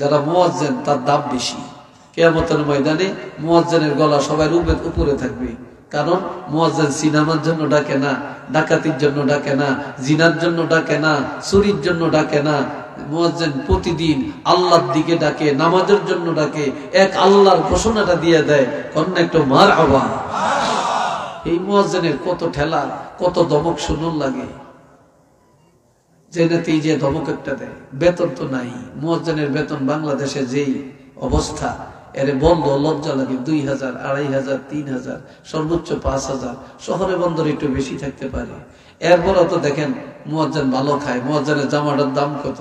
যারা মুয়াজ্জিন তার দাম বেশি। কিয়ামতের ময়দানে মুয়াজ্জিনের গলা সবার উপরে থাকবে, কারণ মুয়াজ্জিন সিনেমার জন্য ডাকে না, ডাকাতির জন্য ডাকে না, জিনার জন্য ডাকে না, চুরির জন্য ডাকে না। মুয়াজ্জিন প্রতিদিন আল্লাহর দিকে ডাকে, নামাজের জন্য ডাকে, এক আল্লাহর ঘোষণাটা দিয়ে দেয়, কন্যা একটু মারহাবা। এই মুয়াজ্জিনের কত ঠেলা, কত দমক শুনুন লাগে, যেটাতেই যে ধমক একটা দেয়। বেতন তো নাই, মুয়াজ্জিনের বেতন বাংলাদেশে যেই অবস্থা, এর বন্ধ লজ্জা লাগে। 2000, 2500, 3000, সর্বোচ্চ 5000। শহরে বন্দরে একটু বেশি থাকতে পারে। এরপরও তো দেখেন মুয়াজ্জিন ভালো খায়, মুয়াজ্জিনের জামাটার দাম কত।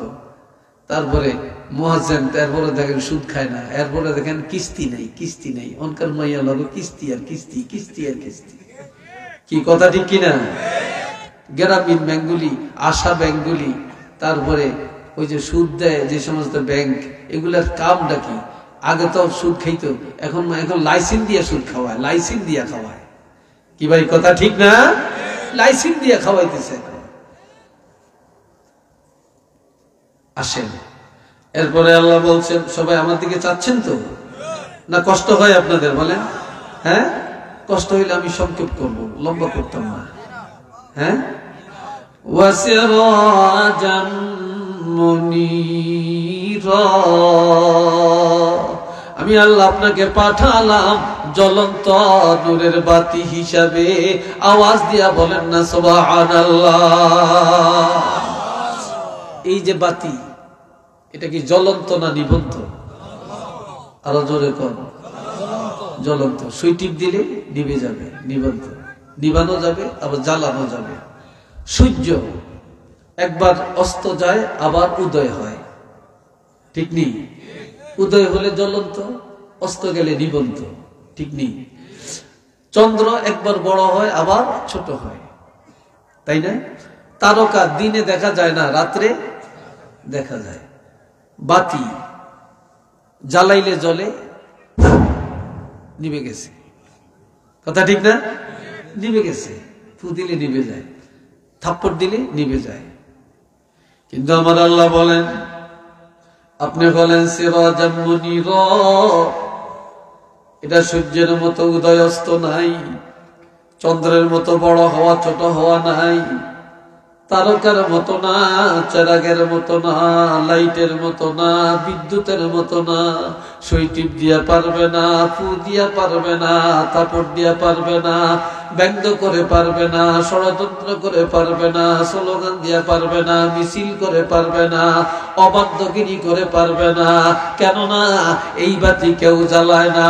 তারপরে মুয়াজ্জিন এরপরে দেখেন সুদ খায় না, এরপরে দেখেন কিস্তি নেই, কিস্তি নেই। অনকার মাইয়া লাগো কিস্তি আর কিস্তি, কিস্তি আর কিস্তি। কি কথা ঠিক কিনা? গ্রামীণ ব্যাংকগুলি, আশা ব্যাংকগুলি, তারপরে ওই যে সুদ দেয় যে সমস্ত ব্যাংক, এগুলার কামটা কি? আগে তো সুদ খাইতো, এখন লাইসেন্স দিয়ে সুদ খাওয়ায়, লাইসেন্স দিয়ে খাওয়ায়। কি ভাই কথা ঠিক না? লাইসেন্স দিয়ে খাওয়াইতেছে। আসেন, এরপরে আল্লাহ বলছেন, সবাই আমার দিকে চাচ্ছেন তো না? কষ্ট হয় আপনাদের বলেন? হ্যাঁ, কষ্ট হইলে আমি সংক্ষেপ করবো, লম্বা করতাম না। হ্যাঁ, ওয়াসিরাজাম মুনীরা, আমি আল্লাহ আপনাকে পাঠালাম জ্বলন্ত নূরের বাতি হিসাবে। আওয়াজ দিয়া বলেন না সুবহানাল্লাহ। এই যে বাতি, এটা কি জ্বলন্ত না নিবন্ত? আরো জোরে কর। জ্বলন্ত। সুই টিপ দিলে নিভে যাবে, নিবন্ত। নিবানো যাবে আবার জ্বালানো যাবে। সূর্য একবার অস্ত যায় আবার উদয় হয়, ঠিক নেই? উদয় হলে জ্বলন্ত, অস্ত গেলে নিবন্ত, ঠিক নেই? চন্দ্র একবার বড় হয় আবার ছোট হয়, তাই না? তারকা দিনে দেখা যায় না, রাত্রে দেখা যায়। বাতি জ্বালাইলে জ্বলে, নিভে গেছে। কথা ঠিক না? নিভে গেছে। ফু দিলে নিভে যায়, থাপ্পড় দিলে নিভে যায়। কিন্তু আমার আল্লাহ বলেন, আপনি বলেন সিরাজাম মুনীরা, এটা সূর্যের মতো উদয় অস্ত নাই, চন্দ্রের মতো বড় হওয়া ছোট হওয়া নাই, তারকার মতো না, চেরাগের মতো না, লাইটের মতো না, বিদ্যুতের মতো না। সুই টিপ দিয়া পারবে না, ফু দিয়া পারবে না, থাপড় দিয়া পারবে না, ব্যঙ্গ করে পারবে না, ষড়যন্ত্র করে পারবে না, স্লোগান দিয়া পারবে না, মিছিল করে পারবে না, অবাধ্যগিরি করে পারবে না। কেননা এই বাতি কেউ জ্বালায় না।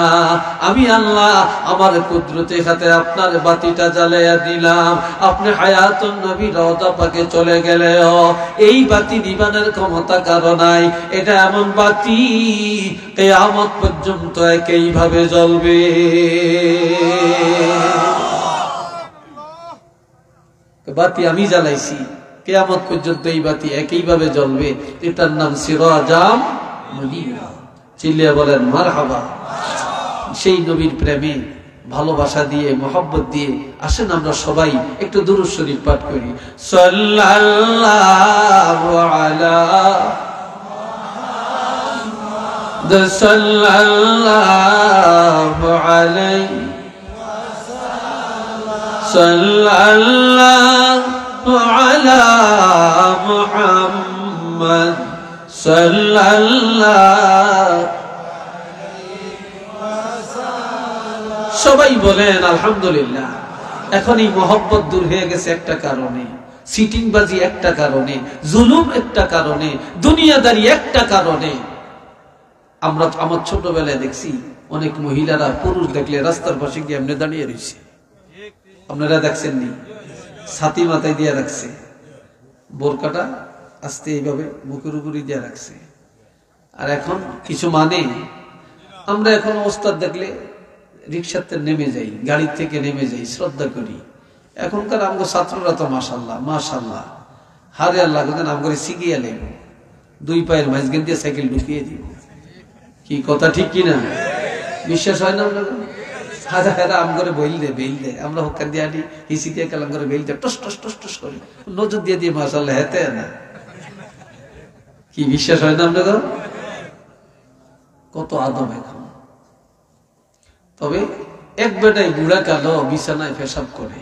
আমি আল্লাহ আমার কুদরতি হাতে আপনার বাতিটা জ্বালাইয়া দিলাম। আপনি হায়াতুন নবী রওজা পাকে চলে গেলেও এই বাতি নিবানের ক্ষমতা কারো নাই। এটা এমন বাতি কিয়ামত পর্যন্ত একইভাবে জ্বলবে। বাতি আমি জ্বালাইছি, কিয়ামত পর্যন্ত এই বাতি একইভাবে জ্বলবে। এটার নাম সিরাজাম মুনীরা। চিল্লিয়ে বলেন মারহাবা। সেই নবীর প্রেমে ভালোবাসা দিয়ে, মোহাব্বত দিয়ে আসেন আমরা সবাই একটু দুরূদ শরীফ পাঠ করি। সাল্লাল্লাহু আলা মুহাম্মদ, সাল্লাল্লাহু আলাইহি সাল্লাল্লাহু আলা মুহাম্মদ, সাল্লাল্লাহু। সবাই বলেন আলহামদুলিল্লাহ। এখন এই মহব্বত দূর হয়ে গেছে একটা কারণে, সিটিংবাজি একটা কারণে, জুলুম একটা কারণে, দুনিয়াদারি একটা কারণে। আমরা আমার ছোটবেলায় দেখছি অনেক মহিলারা পুরুষ দেখলে রাস্তার পাশে গিয়ে এমনি দাঁড়িয়ে রয়েছে। আপনারা দেখছেন নি? ছাতি মাথায় দিয়ে রাখছে, বোরকাটা আস্তে এইভাবে বুকের উপরে দিয়ে রাখছে। আর এখন কিছু মানে আমরা এখন ওস্তাদ দেখলে রিক্সাতে নেমে যাই, গাড়ি থেকে নেমে যাই, শ্রদ্ধা করি। এখনকার আমগো ছাত্ররা তো মাশাআল্লাহ মাশাআল্লাহ, হারে আল্লাহ কোন আমগরে শিখিয়ে লেব, দুই পায়ের মাঝখান দিয়ে সাইকেল ঢুকিয়ে দিব। কি কথা ঠিক কিনা? বিশ্বাস হয় না আপনাদের? হাজা হাজা আমগরে বইল দে, বেইল দে, আমরা হকান দিয়ে আনি হিসি দিয়ে কালাম করে বেইল দে, টস টস টস টস করে নজর দিয়ে দিয়ে মাশাআল্লাহ হেতে না। কি বিশ্বাস হয় না আপনাদের? কত আদব এখন। তবে এক বেটাই বুড়া কালো বিছানায় পেশাব করে,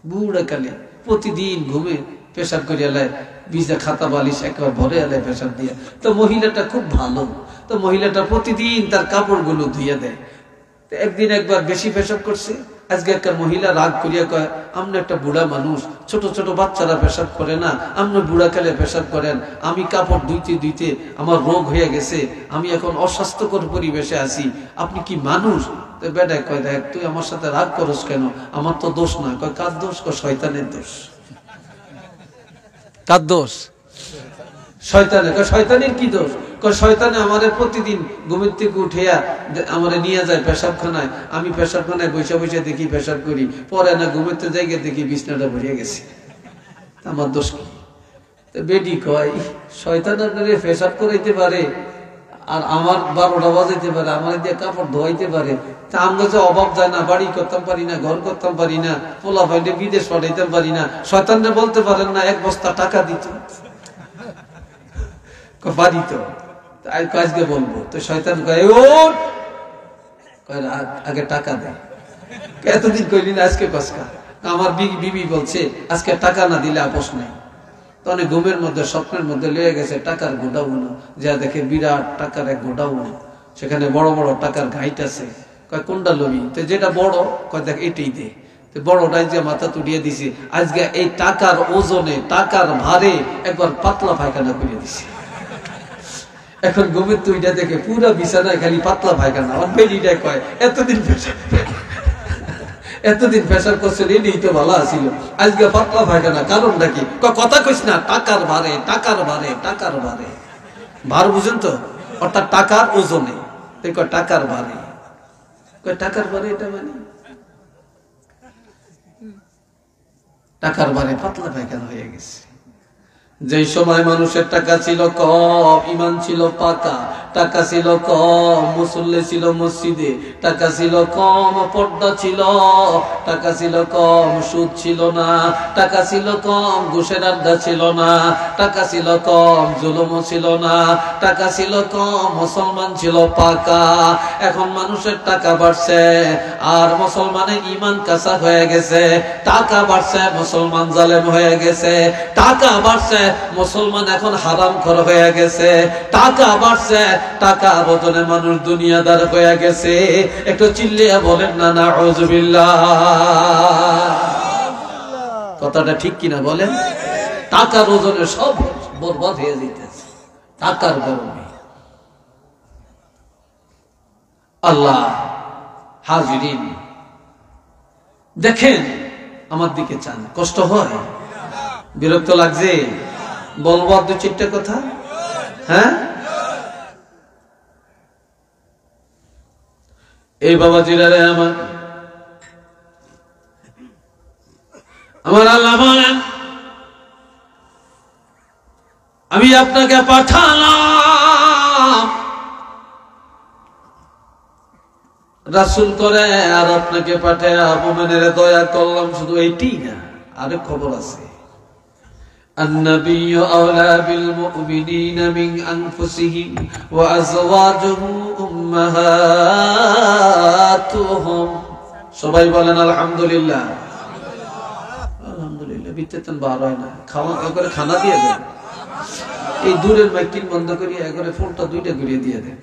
বুড়া কালে প্রতিদিন ঘুমে পেশাব করে এলায়, বিছা খাতা বালিশ একবার ভরে এলায় পেশাব দিয়ে। তো মহিলাটা খুব ভালো, তো মহিলাটা প্রতিদিন তার কাপড়গুলো ধুয়ে দেয়। একদিন একবার বেশি পেশাব করছে, আজকে একটা মহিলা রাগ করিয়া কয়, আমরা একটা বুড়া মানুষ, ছোট ছোট বাচ্চারা পেশাব করে না, আপনি বুড়া কালে পেশাব করেন, আমি কাপড় ধুইতে ধুইতে আমার রোগ হয়ে গেছে, আমি এখন অস্বাস্থ্যকর পরিবেশে আছি, আপনি কি মানুষ? বেটায় কয়, দেখ তুই আমার সাথে রাগ করস কেন, আমার তো দোষ না। কয় কার দোষ? কয় শয়তানের দোষ। কার দোষ? শয়তানের। কয় শয়তানের কি দোষ? কয় শয়তানে আমারে প্রতিদিন ঘুমের থেকে উঠিয়া আমারে নিয়ে যায় পেশাবখানায়, আমি পেশাবখানায় বসে বসে দেখি পেশাব করি, পরে না ঘুমের থেকে জায়গা দেখি বিছনাটা ভরিয়া গেছে, আমার দোষ কি? বেডি কয় শয়তান আপনারে পেশাব করাইতে পারে আর আমার 12টা বাজাইতে পারে, আমার দিয়ে কাপড় ধোয়াইতে পারে, তা আমরা যে অভাব যায় না, বাড়ি করতাম পারি না, ঘর করতাম পারি না, পোলা ভাইলে বিদেশ পাঠাইতে পারি না, শয়তানরে বলতে পারেন না এক বস্তা টাকা দিত? পারি তো, আজকে বলবো। তো শয়তান কয় আগে টাকা দেয়। এতদিন কইলি না, আজকে কসকা? আমার বিবি বলছে আজকে টাকা না দিলে আপোষ নাই। তখন ঘুমের মধ্যে স্বপ্নের মধ্যে লয়ে গেছে টাকার গোডাউন, যা দেখে বিরাট টাকার এক গোডাউন, সেখানে বড় বড় টাকার ঘাইট আছে। কয় কোনটা লবি? তো যেটা বড়, কয় দেখ এটাই দে। বড়টাই যে মাথা তুলিয়ে দিছি, আজকে এই টাকার ওজনে, টাকার ভারে একবার পাতলা পায়খানা করে দিছি। এখন ঘুমের তুইটা দেখে পুরো বিছানায় খালি পাতলা পায়খানা। আমার বেডিটা কয় এতদিন পেশাব করছিল, এটাই তো ভালো আছিল, আজকে পাতলা পায়খানা, কারণটা কি? কথা কইস না, টাকার ভারে, টাকার ভারে, টাকার ভারে। ভার বুঝেন তো, অর্থাৎ টাকার ওজনে। টাকার ভারে, টাকার ভারে, এটা মানে টাকার ভারে পাতলা পায়খানা হয়ে গেছে। যেই সময় মানুষের টাকা ছিল কম, ইমান ছিল পাকা, টাকা ছিল কম, মুসল্লি ছিল মসজিদে, টাকা ছিল কম, পর্দা ছিল, টাকা ছিল কম, সুদ ছিল না, টাকা ছিল কম, ঘুষের আড্ডা ছিল না, টাকা ছিল কম, জুলুমও ছিল না, টাকা ছিল কম, মুসলমান ছিল পাকা। এখন মানুষের টাকা বাড়ছে আর মুসলমানের ইমান কাঁচা হয়ে গেছে, টাকা বাড়ছে, মুসলমান জালেম হয়ে গেছে, টাকা বাড়ছে, মুসলমান এখন হারামখোর হয়ে গেছে, টাকা বাড়ছে, টাকা বদলে মানুষ দুনিয়াদার হয়ে গেছে। একটু চিল্লিয়া বলেন না নাউযুবিল্লাহ। কথাটা ঠিক কিনা বলেন? টাকার ওজনে সব বরবাদ হয়ে যেতেছে, টাকার গরমে। আল্লাহ হাজিরিন, দেখেন আমার দিকে চান, কষ্ট হয়, বিরক্ত লাগছে, বলবো দু চারটা কথা। হ্যাঁ, এই বাবাজিরা রে আমার আল্লাহ বলেন, আমি আপনাকে পাঠালাম রাসূল করে, আর আপনাকে পাঠায় মুমিনের দয়া করলাম। শুধু এইটাই না, আরেক খবর আছে। النبي أولى بالمؤمنين من أنفسهم وأزواجه أمهاتهم। সবাই বলেন আলহামদুলিল্লাহ। আলহামদুলিল্লাহ। বিতেতন বার হয় না, খাওয়া করে খানা দিয়ে দেন। এই দূরের মাইকিং বন্ধ করিয়ে একবারে ফোনটা দুইটা ঘুরিয়ে দিয়ে দেন।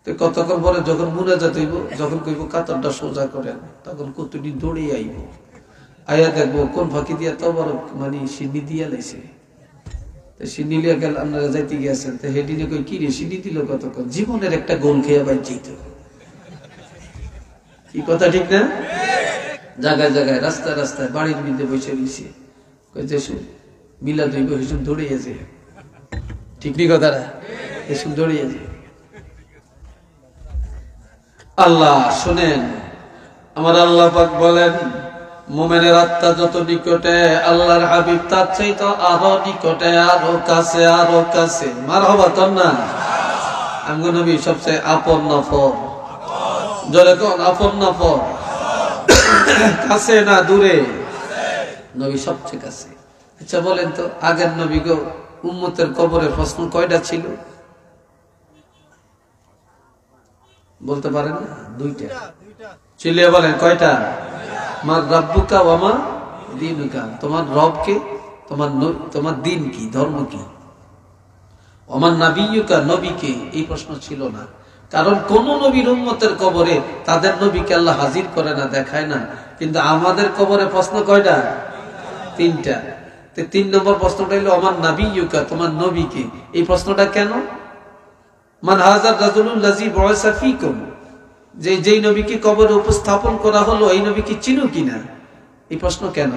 তো কতক্ষণ পরে যখন মুনাজাত হইব, যখন কইব কাতরটা সোজা করেন, তখন কতদিন দৌড়ে আইব, আয়া দেখবো কোন ফাঁকি দিয়া তো বড় মানে সিন্নি দিয়া লাইছে। সিন্নি লিয়া গেল, আপনারা যাইতে গিয়েছেন, তো হেডিনে কই কি রে সিন্নি দিল কতক্ষণ, জীবনের একটা গোল খেয়ে বাইছি তো। কি কথা ঠিক না? জায়গায় জায়গায়, রাস্তায় রাস্তায়, বাড়ির মধ্যে বসে রয়েছে, মিলাদ হইব, হিসুম দৌড়িয়েছে। ঠিক নি কথাটা? হিসুম দৌড়িয়েছে। আল্লাহ শুনেন, আমার আল্লাহ পাক বলেন, মুমিনের আত্মা যত নিকটে, আল্লাহর হাবিব তার চাইতে আরো নিকটে, আরো কাছে, আরো কাছে। মারহাবা তোর না? আমগো নবী সবচেয়ে আপন নফর। জোরে কোন আপন নফর? কাছে না দূরে? নবী সবচেয়ে কাছে। আচ্ছা বলেন তো, আগের নবী গো উম্মতের কবরে প্রশ্ন কয়টা ছিল? বলতে পারেন না? দুইটা। চিল্লিয়ে বলেন কয়টা? মার রাব্বুকা ওয়া মা দীনুকা, তোমার রব কে, তোমার দিন কি, ধর্ম কি। ওমান নাবিয়ুকা, নবী কে, এই প্রশ্ন ছিল না। কারণ কোন নবীর উম্মতের কবরে তাদের নবীকে আল্লাহ হাজির করে না, দেখায় না। কিন্তু আমাদের কবরে প্রশ্ন কয়টা? তিনটা। 3 নম্বর প্রশ্নটা হলো ওমান নাবিয়ুকা, তোমার নবী কে। এই প্রশ্নটা কেন? মান হাযার রাজুলুল্লাযী বুইসা ফীকুম, যেই নবীকে কবরে উপস্থাপন করা হলো এই নবীকে চিনো কিনা। এই প্রশ্ন কেন?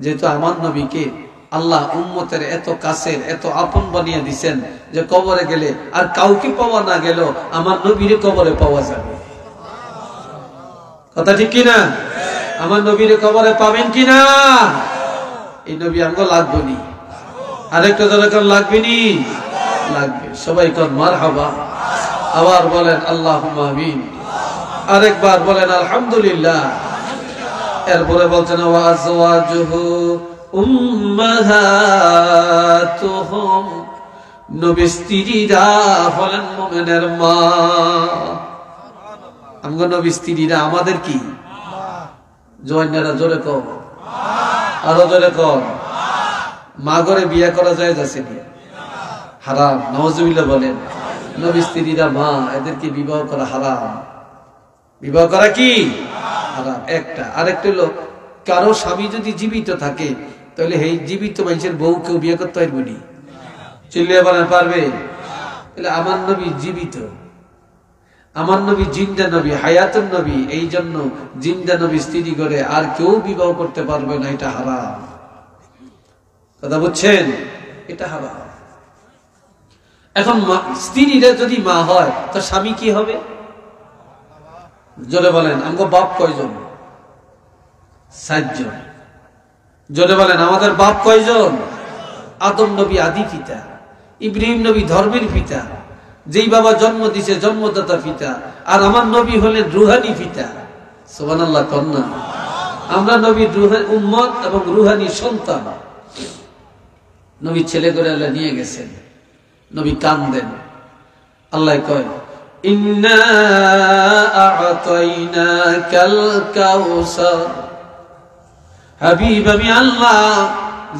যেহেতু আমার নবীকে আল্লাহ উম্মতের এত কাছের, এত আপন বানিয়ে দিচ্ছেন যে কবরে গেলে আর কাউকে পাওয়া না গেল আমার নবীরে কবরে পাওয়া যাবে। কথা ঠিক কিনা? আমার নবীরে কবরে পাবেন কিনা? এই নবী আমগো লাগবে নি? আরেকটা দরকার লাগবে নি? লাগবে। সবাই কোন মারহাবা। আবার বলেন আল্লাহুম্মা আমিন। আরেকবার বলেন আলহামদুলিল্লাহ। এরপরে বলছেন ওয়া আজওয়াজুহু উম্মাহাতুহুম, নবীর স্ত্রীরা হলেন মুমিনের মা। আমগো নবীর স্ত্রীরা আমাদের কি? জওয়ানেরা জোরে কও, আরো জোরে কও। মা ঘরে বিয়ে করা যায় যাচ্ছে না, হারাম। নাউজুবিল্লাহ বলেন। নবীর স্ত্রীরা মা, এদেরকে বিবাহ করা হারাম। বিবাহ করা কি হারাম? একটা। আরেকটা হলো কারো স্বামী যদি জীবিত থাকে তাহলে এই জীবিত মানুষের বউ কেউ বিয়ে করতে পারবে না। চিল্লিয়ে বলেন পারবে? তাহলে আমার নবী জীবিত, আমার নবী জিন্দা নবী, হায়াতুন নবী। এই জন্য জিন্দা নবী স্ত্রী করে আর কেউ বিবাহ করতে পারবে না, এটা হারাম। কথা বুঝছেন? এটা হারাম। এখন স্ত্রীরা যদি মা হয় তো স্বামী কি হবে? জোরে বলেন। আমগো বাপ কয়জন? 7 জন। জোরে বলেন আমাদের বাপ কয়জন? আদম নবী আদি পিতা, ইব্রাহিম নবী ধর্মের পিতা, যেই বাবা জন্ম দিছে জন্মদাতা পিতা, আর আমার নবী হলেন রুহানি পিতা। সুবহানাল্লাহ কন্যা। আমরা নবীর উম্মত এবং রুহানি সন্তান। নবী ছেলে করে আল্লাহ নিয়ে গেছেন, নবী কান্দেন। আল্লাহ কয় ইন্না আ'তাইনাকাল কাউসার, হাবিব আমি আল্লাহ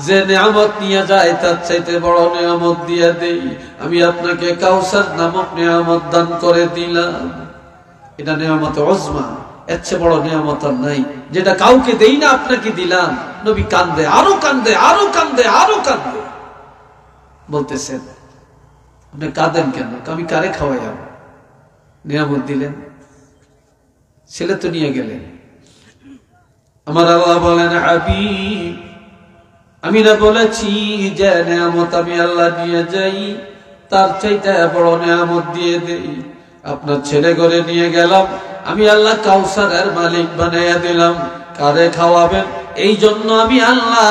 যে নিয়ামত নিয়ে যায় তার চাইতে বড় নিয়ামত দিয়ে দেই। আমি আপনাকে কাউসার নামক নিয়ামত দান করে দিলাম। এটা নিয়ামত উজমা, এর চেয়ে বড় নিয়ামত আর নাই, যেটা কাউকে দেই না আপনাকে দিলাম। নবী কান্দে, আরো কান্দে, আরো কান্দে, আরো কান্দে। বলতেছেন আপনি কাঁদেন কেন? আমি কারে খাওয়াই? নিয়ামত দিলেন, ছেলে তো নিয়ে গেলেন। আমার আল্লাহ বলেন হাবিব আমি না বলেছি যে নিয়ামত আমি আল্লাহ নিয়ে যাই তার চাইতে বড় নিয়ামত দিয়ে দেই। আপনার ছেলে ঘরে নিয়ে গেলাম, আমি আল্লাহ কাউসারের মালিক বানাইয়া দিলাম। কারে খাওয়াবেন? এই জন্য আমি আল্লাহ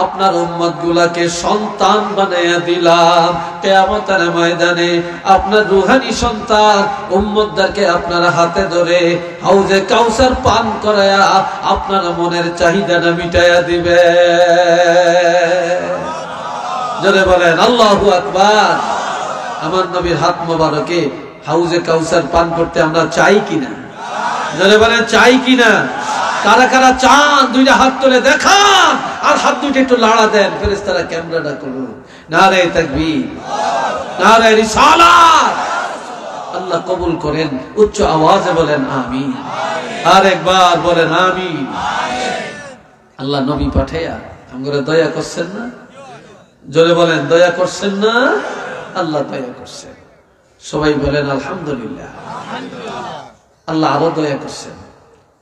আপনার উম্মত গুলাকে সন্তান বানাইয়া দিলাম। কিয়ামতের ময়দানে আপনার রুহানি সন্তান উম্মতদেরকে আপনার হাতে ধরে হাউজে কাউসার পান করায়া আপনার মনের চাহিদাটা মিটাইয়া দিবে। জোরে বলেন আল্লাহু আকবার। আমার নবীর হাত মোবারকে হাউজে কাউসার পান করতে আমরা চাই কিনা? জোরে বলেন চাই কিনা? কারা কারা চান? দুইটা হাত তুলে দেখান, আর হাত দুইটা একটু লাড়া দেন। ফেরেশতারা ক্যামেরাটা করুন। নারে তাকবীর, নারে রিসালাত। আল্লাহ কবুল করেন। উচ্চ আওয়াজে বলেন আমিন। আর একবার বলেন আমিন। আল্লাহ নবী পাঠাইয়া আমগরে দয়া করছেন না? জোরে বলেন দয়া করছেন না? আল্লাহ দয়া করছেন। সবাই বলেন আলহামদুলিল্লাহ। আল্লাহ আরো দয়া করছেন।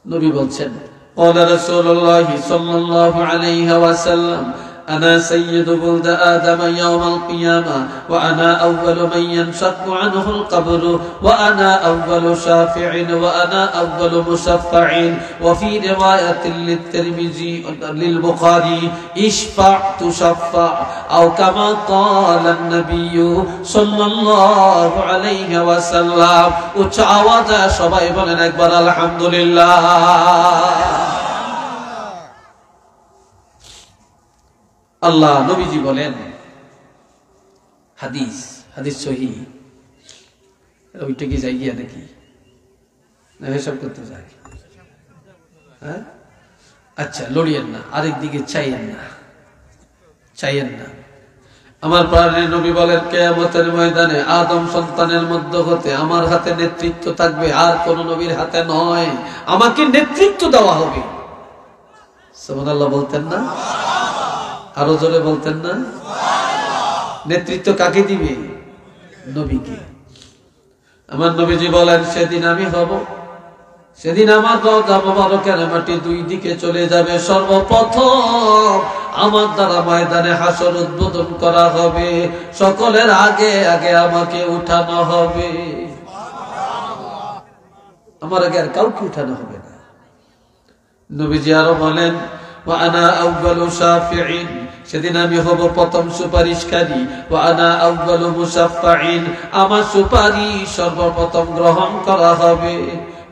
নবী বলছেন قال رسول الله صلى الله عليه وسلم أنا سيد ولد آدم يوم القيامة وأنا أول من ينشق عنه القبر وأنا أول شافع وأنا أول مشفع وفي رواية للترمذي للبخاري اشفع تشفع أو كما قال النبي صلى الله عليه وسلم وتعوض شباب أكبر الحمد لله। আল্লাহ নবীজি বলেন হাদিস, হাদিস সহিহ, ওইটা কি যাই গিয়া নাকি? না হিসাব করতে যায়? হ্যাঁ, আচ্ছা লড়িয়েন না, আরেক দিকে চাইয়েন না, চাইয়েন না। আমার প্রাণের নবী বলেন, কিয়ামতের ময়দানে আদম সন্তানের মধ্য হতে আমার হাতে নেতৃত্ব থাকবে, আর কোন নবীর হাতে নয়। আমাকে নেতৃত্ব দেওয়া হবে। সুবহানাল্লাহ বলতেন না? আরো জোরে বলতেন না? নেতৃত্ব কাকে দিবে? নবীকে। আমার নবীজি বলেন, সেদিন আমি হব, সেদিন আমার রওজা মুবারকের মাটি দুই দিকে চলে যাবে। সর্বপ্রথম আমার দ্বারা ময়দানে হাসর উদ্বোধন করা হবে, সকলের আগে আগে আমাকে উঠানো হবে। আমার আগে আর কাউকে উঠানো হবে না। নবীজি আরো বলেন, ওয়া আনা আউয়ালু শাফিঈন, সেদিন আমি হব প্রথম সুপারিশকারী। ওয়া আনা আউয়ালু মুশাফফাঈন, আমার সুপারিশ সর্বপ্রথম গ্রহণ করা হবে।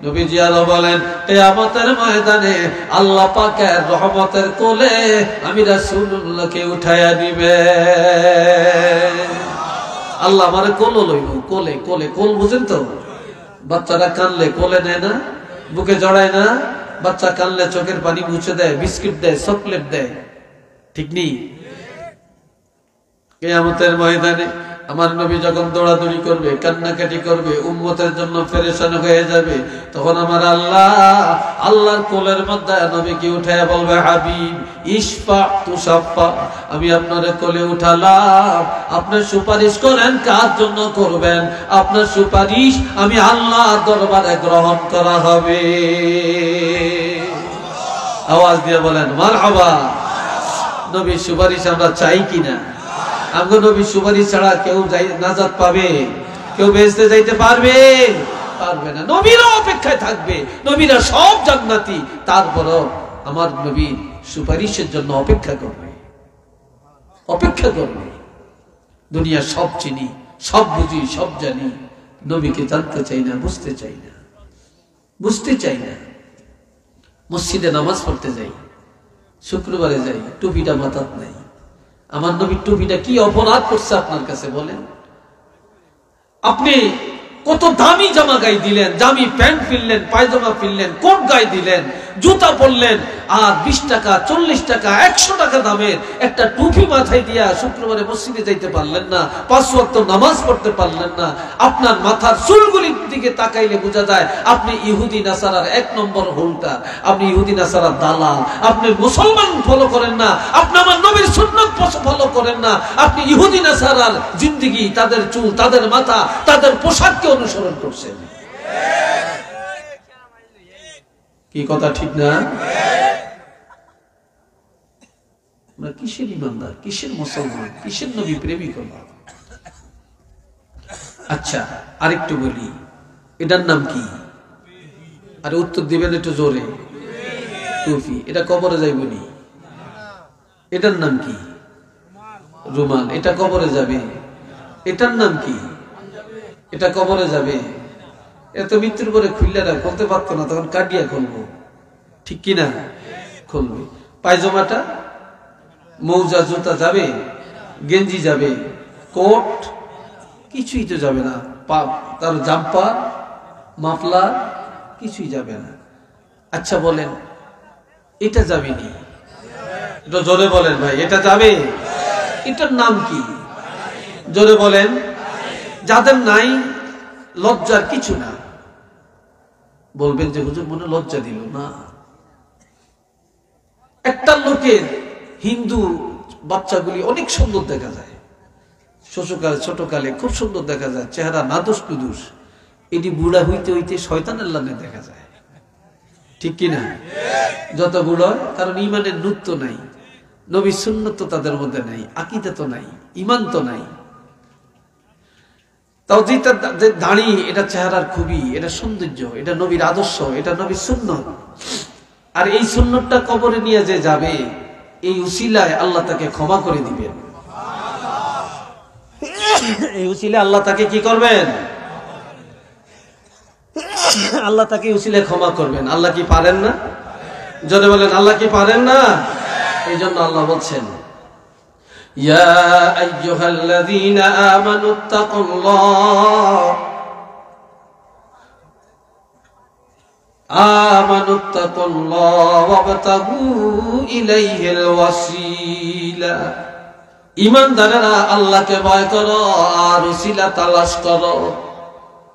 নবীজি আরো বলেন, কিয়ামতের ময়দানে আল্লাহ পাকের রহমতের কোলে আমি রাসূলুল্লাহকে উঠায়া দিবে। আল্লাহ আমারে কোলে লইব, কোলে কোলে, কোল বুঝেন তো? বাচ্চারা কানলে কোলে নেয় না, বুকে জড়ায় না? বাচ্চা কানলে চোখের পানি মুছে দেয়, বিস্কিট দেয়, চকলেট দেয়, ঠিক নেই? কিয়ামতের ময়দানে আমার নবী যখন দৌড়াদৌড়ি করবে, কান্নাকাটি করবে, উম্মতের জন্য পেরেশান হয়ে যাবে, তখন আমার আল্লাহর কোলের মধ্যে নবীকে উঠায় বলবে, হাবিব ইশফা তুশাফা, আমি আপনার কোলে উঠালাম, আপনার সুপারিশ করেন, কার জন্য করবেন? আপনার সুপারিশ আমি আল্লাহর দরবারে গ্রহণ করা হবে। আওয়াজ দিয়ে বলেন মারহাবা। নবীর সুপারিশ আমরা চাই কিনা? আমগো নবীর সুপারিশ ছাড়া কেউ নাজাত পাবে? কেউ বেহেশতে যাইতে পারবে? পারবে না। নবীরা অপেক্ষায় থাকবে, নবীরা সব জান্নাতি, তারপরও আমার নবীর সুপারিশের জন্য অপেক্ষা করবে, অপেক্ষা করবে। দুনিয়া সব চিনি, সব বুঝি, সব জানি, নবীকে জানতে চাই না, বুঝতে চাই না, বুঝতে চাই না। মসজিদে নামাজ পড়তে যাই, শুক্রবারে যাই, টুপিটা মাথাত নাই। আমার নবীর টুপিটা কি অপরাধ করছে আপনার কাছে বলেন? আপনি কত দামি জামা গায়ে দিলেন, দামি প্যান্ট ফিরলেন, পায়জামা ফিরলেন, কোট গায়ে দিলেন, জুতা পরলেন, আর 20 টাকা, 40 টাকা, 100 টাকা দামের একটা টুপি মাথায় দিয়া শুক্রবারে মসজিদে যাইতে পারলেন না, 5 ওয়াক্ত নামাজ পড়তে পারলেন না। আপনার মাথার চুলগুলির দিকে তাকাইলে বোঝা যায় আপনি ইহুদি নাসারার 1 নম্বর হোল্ডার, আপনি ইহুদি নাসারার দালাল। আপনি মুসলমান ফলো করেন না, আপনি আমার নবীর সুন্নাত ফলো করেন না, আপনি ইহুদি নাসারার জিন্দেগি, তাদের চুল, তাদের মাথা, তাদের পোশাককে অনুসরণ করছেন। কি কথা ঠিক না? আমরা কিসের ইমানদার, কিসের মুসলমান, কিসের নবী প্রেমিক হলাম? আচ্ছা আরেকটু বলি, এটার নাম কি? আরে উত্তর দিবেন একটু জোরে। টুপি। এটা কবরে যাইবনি। এটার নাম কি? রুমাল। এটা কবরে যাবে। এটার নাম কি? এটা কবরে যাবে। এত মৃত্যুর পরে খুললে না, খুলতে পারতো না, তখন কাটিয়া খুলবো, ঠিক কিনা? খুলবে। পায়জামাটা, মৌজা, জুতা যাবে, গেঞ্জি যাবে, কোট কিছুই তো যাবে না, তার জাম্পার, মাফলার কিছুই যাবে না। আচ্ছা বলেন এটা যাবেনি? এটা জোরে বলেন ভাই, এটা যাবে? এটার নাম কি? জোরে বলেন। যাদের নাই লজ্জার কিছু না। বলবেন যে হুজুর মনে লজ্জা দিল না। একটা লোকের হিন্দু বাচ্চাগুলি অনেক সুন্দর দেখা যায়, ছোটকালে খুব সুন্দর দেখা যায়, চেহারা নাদুস নুদুস। এটি বুড়া হইতে হইতে শয়তানের লানে দেখা যায়, ঠিক কিনা? যত বুড়ো হয়, কারণ ইমানের নূর তো নাই, নবী সুন্নত তো তাদের মধ্যে নাই, আকীদা তো নাই, ইমান তো নাই। তাও যে দাড়ি, এটা চেহারার খুবই, এটা সৌন্দর্য, এটা নবীর আদর্শ, এটা নবীর সুন্নত। আর এই সুন্নতটা কবরে নিয়ে যে যাবে, এই উসিলায় আল্লাহ তাকে ক্ষমা করে দিবেন। এই উসিলায় আল্লাহ তাকে কি করবেন? আল্লাহ তাকে উসিলায় ক্ষমা করবেন। আল্লাহ কি পারেন না? যদি বলেন আল্লাহ কি পারেন না? এই জন্য আল্লাহ বলছেন, ইয়া আইয়ুহাল্লাযীনা আমানুত্তাকুল্লাহ আমানুত্তাকুল্লাহ ওয়াবতাগু ইলাইহিল ওয়াসিলা। ঈমানদারেরা আল্লাহকে ভয় করো আর উসিলা তালাশ করো।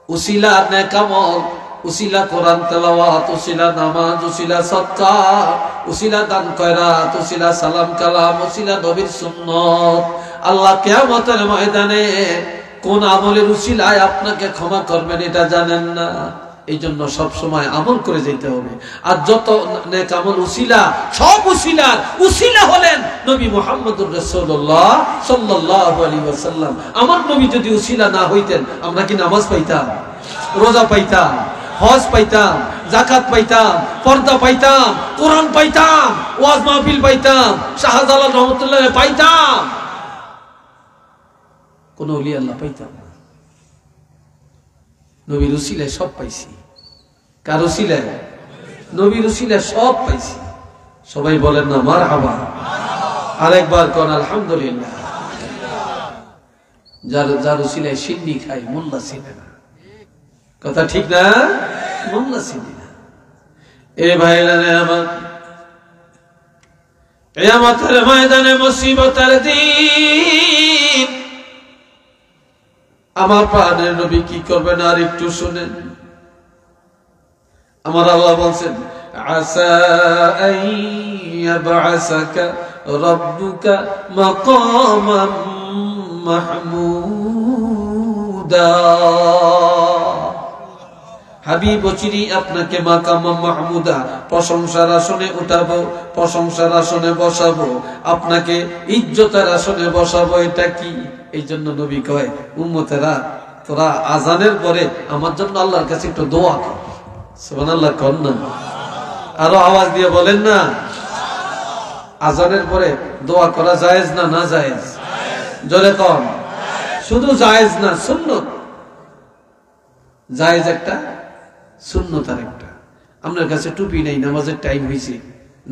উসিলা নেক আমল, উসিলা কোরআন তেলাওয়াত, উসিলা নামাজ, উসিলা সাদকা, উসিলা দান খয়রাত, উসিলা সালাম কালাম, উসিলা নবীর সুন্নাত। আল্লাহ কিয়ামতের ময়দানে কোন আমলের উসিলায় আপনাকে ক্ষমা করবেন এটা জানেন না। এই জন্য সবসময় আমল করে যেতে হবে। আর যত নেক আমল উসিলা, সব উসিলার উসিলা হলেন নবী মুহাম্মদুর রাসূলুল্লাহ সাল্লাল্লাহু আলাইহি ওয়াসাল্লাম। আমার নবী যদি উসিলা না হইতেন আমরা কি নামাজ পাইতাম, রোজা পাইতাম, হজ পাইতাম, যাকাত পাইতাম, পর্দা পাইতাম, কোরআন পাইতাম, ওয়াজ মাহফিল পাইতাম, শাহজালাল রহমাতুল্লাহ পাইতাম, কোন ওলি আল্লাহ পাইতাম না। নবীর উসিলায় সব পাইছি। কার উসিলায়? নবীর উসিলায় সব পাইছি। সবাই বলেন না মারহাবা। আরেকবার কোন আলহামদুলিল্লাহ। যার উসিলায় সিন্নি খাই মোল্লা চিনে না, কথা ঠিক না? মোল্লা চিনি না। এ ভাইরা আমার, কিয়ামতের ময়দানে মুসিবতের দিন আমার প্রাণের নবী কি করবেন আর একটু শুনেন। আমার আল্লাহ বলছেন আসা আইয়াবআসাকা রাব্বুকা মাকামান মাহমুদা। হাবিব চিরি আপনাকে মাকাম মাহমুদা, প্রশংসার আসনে উঠাবো, প্রশংসার আসনে বসাবো, আপনাকে ইজ্জতের আসনে বসাবো। এটা কি? এই জন্য নবী কয় উম্মতেরা তোরা আজানের পরে আমার জন্য আল্লাহর কাছে একটু দোয়া কর। সুবহানাল্লাহ কর না, আরো আওয়াজ দিয়ে বলেন না। আজানের পরে দোয়া করা জায়েজ না না জায়েজ? জোরে কর। শুধু জায়েজ না, সুন্নত। জায়েজ একটা, সুন্নত আর একটা। আপনার কাছে টুপি নেই, নামাজের টাইম হয়েছে,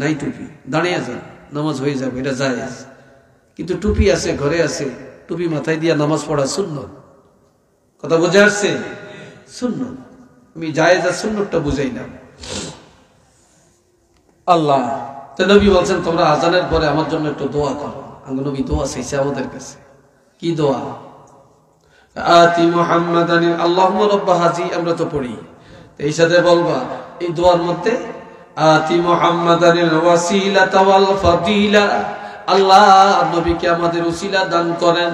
নাই টুপি, দাঁড়িয়ে যান, নামাজ হয়ে যাবে, এটা জায়েজ। কিন্তু টুপি আছে, ঘরে আছে, টুপি মাথায় দিয়ে নামাজ পড়া সুন্নত। কথা বুঝে আসছে? সুন্নত। আমি জায়েজ আর সুন্নতটা বুঝাইলাম। আল্লাহ তো নবী বলছেন তোমরা আজানের পরে আমার জন্য একটু দোয়া করো। আমরা নবী দোয়া চাইছে আমাদের কাছে। কি দোয়া? আতি মুহাম্মাদান আল্লাহুম্মা রাব্ব হাজি, আমরা তো পড়ি, এই সাথে বলবা এই দোয়ার মধ্যে আতি মুহাম্মাদানিল ওয়াসিলাতা ওয়াল ফাদিলা। আল্লাহ নবীকে আমাদের উসিলা দান করেন,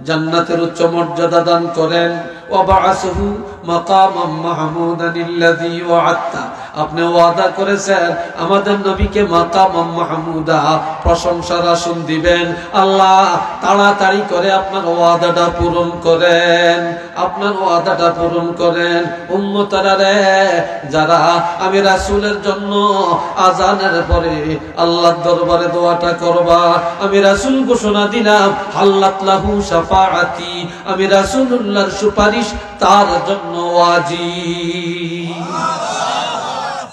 জান্নাতের উচ্চ মর্যাদা দান করেন। ওয়াবাআসহু মাকামাম মাহমুদানিল্লাযী ওয়া'আদতা, আপনি ওয়াদা করেছেন আমাদের নবীকে মাকামাম মাহমুদা, প্রশংসার আসন দিবেন। আল্লাহ তাড়াতাড়ি করে আপনার ওয়াদাটা পূরণ করেন, আপনার ওয়াদাটা পূরণ করেন। উম্মতরা রে, যারা আমি রাসূলের জন্য আজানের পরে আল্লাহর দরবারে দোয়াটা করবা, আমি রাসূল ঘোষণা দিলাম হাল্লাত লাহু শাফাআতি, আমি রাসূলুল্লাহর সুপারিশ তার জন্য ওয়াজিব।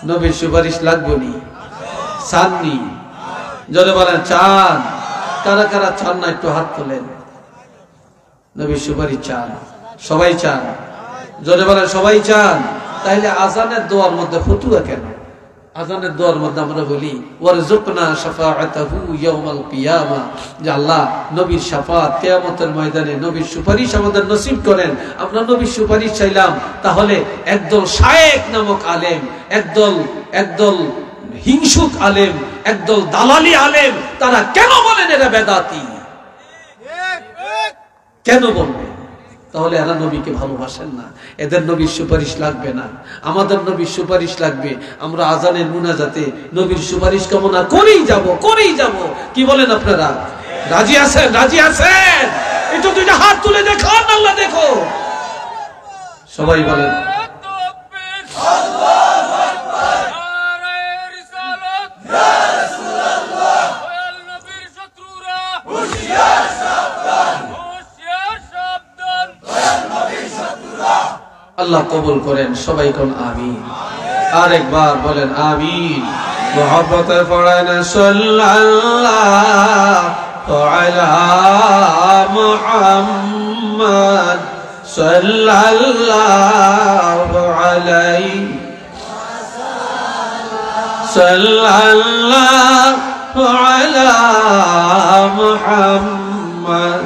নবীর সুপারিশ লাগবে নি? চাননি? জোরে বলেন চান। কারা কারা চান না একটু হাত তোলেন। নবীর সুপারিশ চান, সবাই চান। জোরে বলেন সবাই চান। তাহলে আজানের দোয়ার মধ্যে ফতুয়া কেন? আজানের দোয়ার মধ্যে আমরা বলি ওয়ারযুকনা শাফাআতাহু ইয়াউমাল কিয়ামা, যে আল্লাহ নবীর শাফাত কিয়ামতের ময়দানে নবীর সুপারিশ আমাদের নসিব করেন। আমরা নবীর সুপারিশ চাইলাম, তাহলে একদল শায়েখ নামক আলেম, একদল হিংসুক আলেম, একদল দালালি আলেম, তারা কেন বলেন এরা বেদাতি? কেন বলবে? তাহলে এরা নবীকে ভালোবাসেন না, এদের নবীর সুপারিশ লাগবে না। আমাদের নবীর সুপারিশ লাগবে। আমরা আজানের মুনাজাতে নবীর সুপারিশ কামনা করেই যাব। কি বলেন আপনারা? রাজি আছেন? রাজি আছেন? একটু দুইটা হাত তুলে দেখো, আল্লাহ দেখো। সবাই বলেন আল্লাহ কবুল করেন। সবাই কোন আমিন। আরেকবার বলেন আমিন। মুহাব্বতে পড়েন সাল্লাল্লাহু আলা মুহাম্মদ সাল্লাল্লাহু আলাইহি সাল্লাল্লাহু আলা মুহাম্মদ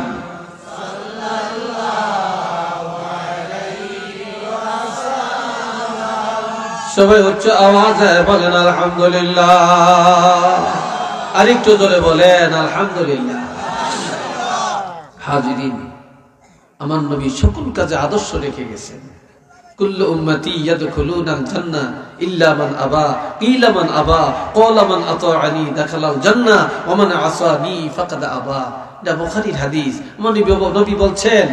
সবাই উচ্চ আওয়াজে বলেন আলহামদুলিল্লাহ। আরেকটু জোরে বলেন আলহামদুলিল্লাহ। হাজিরিন, আমার নবী সকল কাজে আদর্শ রেখে গেছেন। কুল্লু উম্মতি ইয়াদখুলুনাল জান্নাহ ইল্লা মান আবা কিলা মান আবা ক্বালা মান আতাআনি দাখালাল জান্নাহ ওয়া মান আসানি ফাকাদ আবা। এটা বুখারীর হাদিস। আমার নবী বলছেন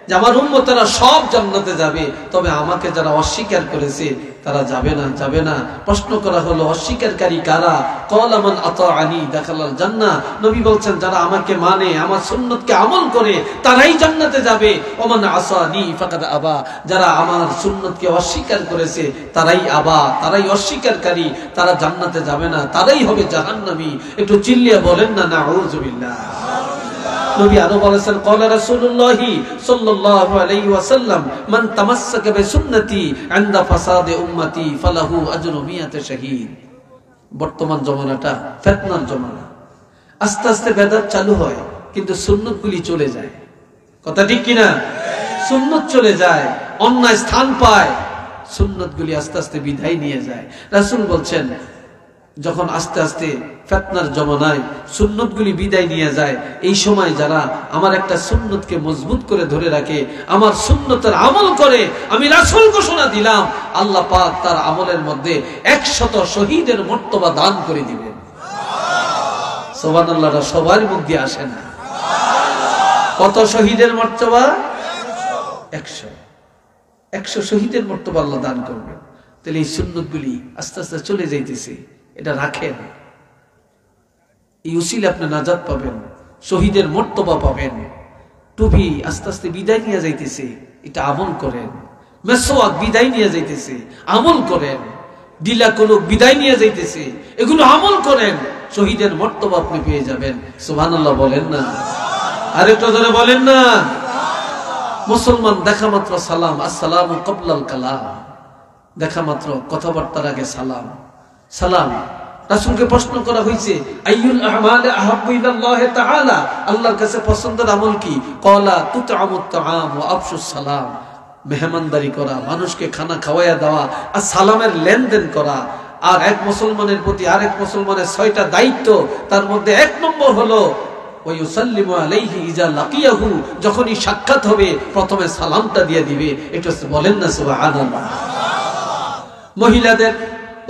যে আমার উম্মতেরা সব জান্নাতে যাবে, তবে আমাকে যারা অস্বীকার করেছে তারা যাবে না, যাবে না। প্রশ্ন করা হলো অস্বীকারী কারা? ক্বালা মান আতাআনি দাখালাল জান্নাহ। নবী বলছেন যারা আমাকে মানে, আমার সুন্নতকে আমল করে তারাই জান্নাতে যাবে। ওয়া মান আসানি ফাকাদ আবা। যারা আমার সুন্নতকে অস্বীকার করেছে তারাই আবা, তারাই অস্বীকারী, তারা জান্নাতে যাবে না, তারাই হবে জাহান্নামী। একটু চিল্লিয়ে বলেন না নাউযুবিল্লাহ। নবী আরো বলেছেন ক্বালা রাসূলুল্লাহ সাল্লাল্লাহু আলাইহি ওয়াসাল্লাম মান তামাসসাকা বিসুন্নতি ইনদা ফাসাদে উম্মতি ফালাহু আজরু মিয়াতে শাহীদ। বর্তমান জমানাটা ফিতনার জমানা। আস্তে আস্তে বেদাত চালু হয় কিন্তু সুন্নতগুলি চলে যায়। কথা ঠিক কি না? সুন্নত চলে যায়, অন্যায় স্থান পায়, সুন্নতগুলি আস্তে আস্তে বিদায় নিয়ে যায়। রাসূল বলছেন যখন আস্তে আস্তে ফিতনার জমানায় সুন্নতগুলি বিদায় নিয়ে যায়, এই সময় যারা আমার একটা সুন্নতকে মজবুত করে ধরে রাখে, আমার সুন্নতের আমল করে, আমি রাসূল ঘোষণা দিলাম আল্লাহ পাক তার আমলের মধ্যে 100 শহীদের মর্তবা দান করে দিবেন। সুবহানাল্লাহ। সবার মুখ দিয়ে আসে না। কত শহীদের মর্তবা? 100 শহীদের মর্তবা আল্লাহ দান করবেন। তাহলে এই সুন্নতগুলি আস্তে আস্তে চলে যাইতেছে, এটা রাখেন। এই উসিলে আপনি নাজাত পাবেন, শহীদের মর্তবা পাবেন। টুপি আস্তে আস্তে বিদায় নিয়ে যাইতেছে, এটা আমল করেন। মেসওয়াক বিদায় নিয়ে যাইতেছে, আমল করেন। ডিলা কলুক বিদায় নিয়ে যাইতেছে, এগুলো আমল করেন। শহীদের মর্তবা আপনি পেয়ে যাবেন। সুবহানাল্লাহ বলেন না? আরেকটু ধরে বলেন না? মুসলমান দেখা মাত্র সালাম, আসসালামু ক্বাবলাল কালাম। দেখা মাত্র কথাবার্তার আগে সালাম। সালাম। রাসূলকে প্রশ্ন করা হয়েছে আইয়ুল আমালি আহাব্বু ইলাল্লাহ তাআলা, আল্লাহর কাছে পছন্দের আমল কি? ক্বালা তুতআমুত তাআম ওয়া আফশুস সালাম। মেহমানদারি করা, মানুষকে খানা খাওয়ায়া দেওয়া আর সালামের লেনদেন করা। আর এক মুসলমানের প্রতি আরেক মুসলমানের 6টা দায়িত্ব, তার মধ্যে 1 নম্বর হলো ওয়া ইউসাল্লিমু আলাইহি ইজা লাকিয়াহু, যখনই সাক্ষাৎ হবে প্রথমে সালামটা দিয়ে দিবে। একটু বলেন না সুবহানাল্লাহ। মহিলাদের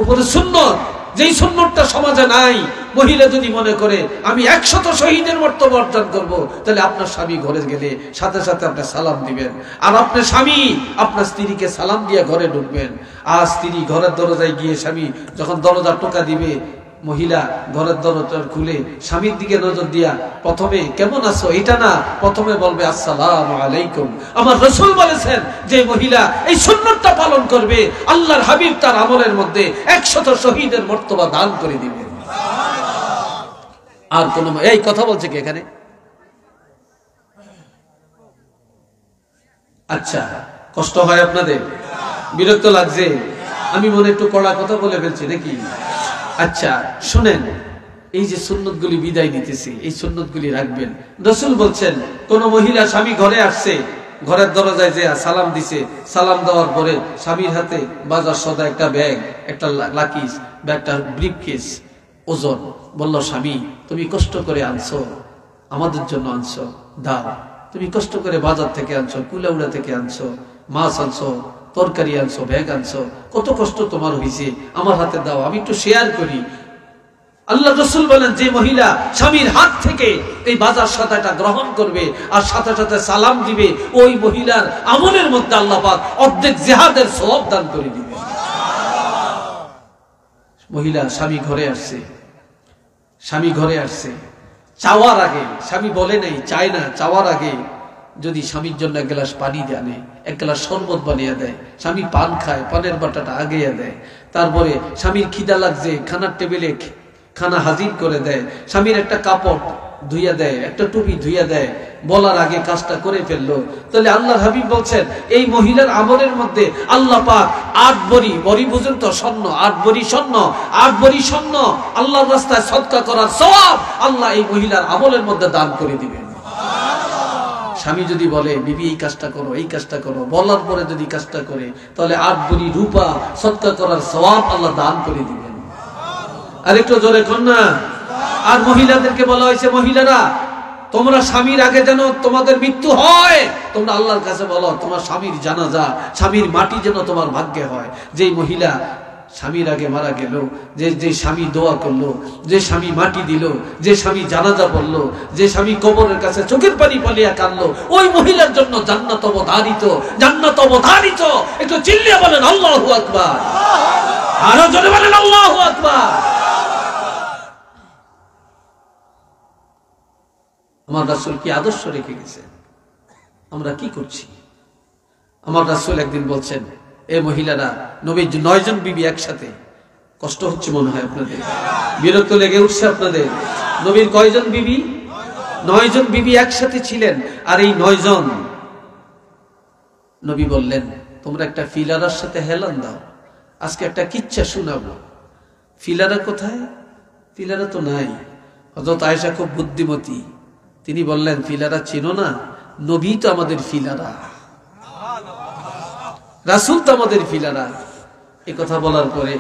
উপরে সুন্নত, যেই সুন্নতটা সমাজে নাই, মহিলা যদি মনে করে আমি 100 শহীদের মর্তবা অর্জন করব, তাহলে আপনার স্বামী ঘরে গেলে সাথে সাথে আপনি সালাম দিবেন। আর আপনার স্বামী আপনার স্ত্রীকে সালাম দিয়ে ঘরে ঢুকবেন। আর স্ত্রী ঘরের দরজায় গিয়ে স্বামী যখন দরজা টোকা দিবে, মহিলা ঘরের দরজা খুলে স্বামীর দিকে নজর দিয়া প্রথমে কেমন আছো এটা না, প্রথমে বলবে আসসালামু আলাইকুম। আমার রাসূল বলেছেন যে মহিলা এই সুন্নতটা পালন করবে, আল্লাহর হাবিব তার আমলের মধ্যে 100 শহীদের মর্তবা দান করে দিবেন। আর কোন এই কথা বলছে কি এখানে? আচ্ছা, কষ্ট হয় আপনাদের? বিরক্ত লাগছে? আমি মনে একটু কড়া কথা বলে ফেলছি নাকি? আচ্ছা শুনেন, এই যে সুন্নতগুলি বিদায় নিতেছি, এই সুন্নতগুলি রাখবেন। রাসূল বলছেন কোন মহিলা স্বামী ঘরে আসছে, ঘরের দরজায় যে সালাম দিছে, সালাম দেওয়ার পরে স্বামীর হাতে বাজার সদা একটা ব্যাগ, একটা লাকিজ, ব্যাগটা ব্রিফকেস ওজন, বলল স্বামী তুমি কষ্ট করে আনছো, আমাদের জন্য আনছো, দাও। তুমি কষ্ট করে বাজার থেকে আনছো, কুলাউড়া থেকে আনছো, মাছ আনছো, তরকারি আনছো, ব্যাগ আনছো, কত কষ্ট তোমার হয়েছে, আমার হাতে দাও, আমি একটু শেয়ার করি। আল্লাহ রাসূল বলেন যে মহিলা স্বামীর হাত থেকে এই বাজার সদাটা গ্রহণ করবে আর সাথে সাথে সালাম দিবে, ওই মহিলার আমলের মধ্যে আল্লাহ পাক অর্ধেক জিহাদের সওয়াব দান করে দিবে। মহিলা স্বামী ঘরে আসছে, স্বামী ঘরে আসছে, চাওয়ার আগে, স্বামী বলে নাই চায় না, চাওয়ার আগে যদি স্বামীর জন্য 1 গ্লাস পানি দেয়, 1 গ্লাস শরবত বানিয়ে দেয়, স্বামী পান খায়, পানের বাটাটা আগিয়ে দেয়, তারপরে স্বামীর খিদা লাগছে, খানার টেবিলে খানা হাজির করে দেয়, স্বামীর একটা কাপড় ধুইয়া দেয়, একটা টুপি ধুইয়া দেয়, বলার আগে কাজটা করে ফেললো। তাহলে আল্লাহর হাবিব বলছেন এই মহিলার আমলের মধ্যে আল্লাহ পাক 8 ভরি, ভরি বুঝেন তো, স্বর্ণ, 8 ভরি স্বর্ণ, 8 ভরি স্বর্ণ আল্লাহর রাস্তায় সদকা করার সওয়াব আল্লাহ এই মহিলার আমলের মধ্যে দান করে দিবেন। স্বামী যদি বলে বিবি এই কাজটা করো, এই কাজটা করো, বলার পরে যদি কাজটা করে, তাহলে 8 ভরি রূপা সদকা করার সওয়াব আল্লাহ দান করে দিবেন। আরেকটু জোরে কন্যা। আর মহিলাদেরকে বলা হয়েছে, মহিলারা তোমরা স্বামীর আগে যেন তোমাদের মৃত্যু হয়, তোমরা আল্লাহর কাছে বলো তোমার স্বামীর জানাজা, স্বামীর মাটি যেন তোমার ভাগ্যে হয়। যেই মহিলা স্বামীর আগে মারা গেল, যে স্বামী দোয়া করলো, যে স্বামী মাটি দিল, যে স্বামী জানাজা পড়লো, যে স্বামী কবরের কাছে চোখের পানি পালিয়া কাঁদলো, ওই মহিলার জন্য জান্নাত অবধারিত, জান্নাত অবধারিত। একটু চিল্লিয়ে বলেন আল্লাহু আকবার, আরো জোরে বলেন আল্লাহু আকবার। আমার রাসূল কি আদর্শ রেখে গেছেন, আমরা কি করছি? আমার রাসূল একদিন বলছেন, এ মহিলারা, নবীর 9 জন বিবি একসাথে, কষ্ট হচ্ছে মনে হয় আপনাদের, বিরক্ত লেগে উঠছে আপনাদের। নবীর কয়জন বিবি? 9 জন বিবি একসাথে ছিলেন। আর এই 9 জন নবী বললেন তোমরা একটা ফিলারার সাথে হেলান দাও, আজকে একটা কিচ্ছা শোনাবো। ফিলারা কোথায়? ফিলারা তো নাই। হযরত আয়েশা খুব বুদ্ধিমতী, তিনি বললেন ফিলারা চিনো না, নবী তো আমাদের ফিলারা, রাসূল তো আমাদের ফিলারা। এই কথা বলার পরে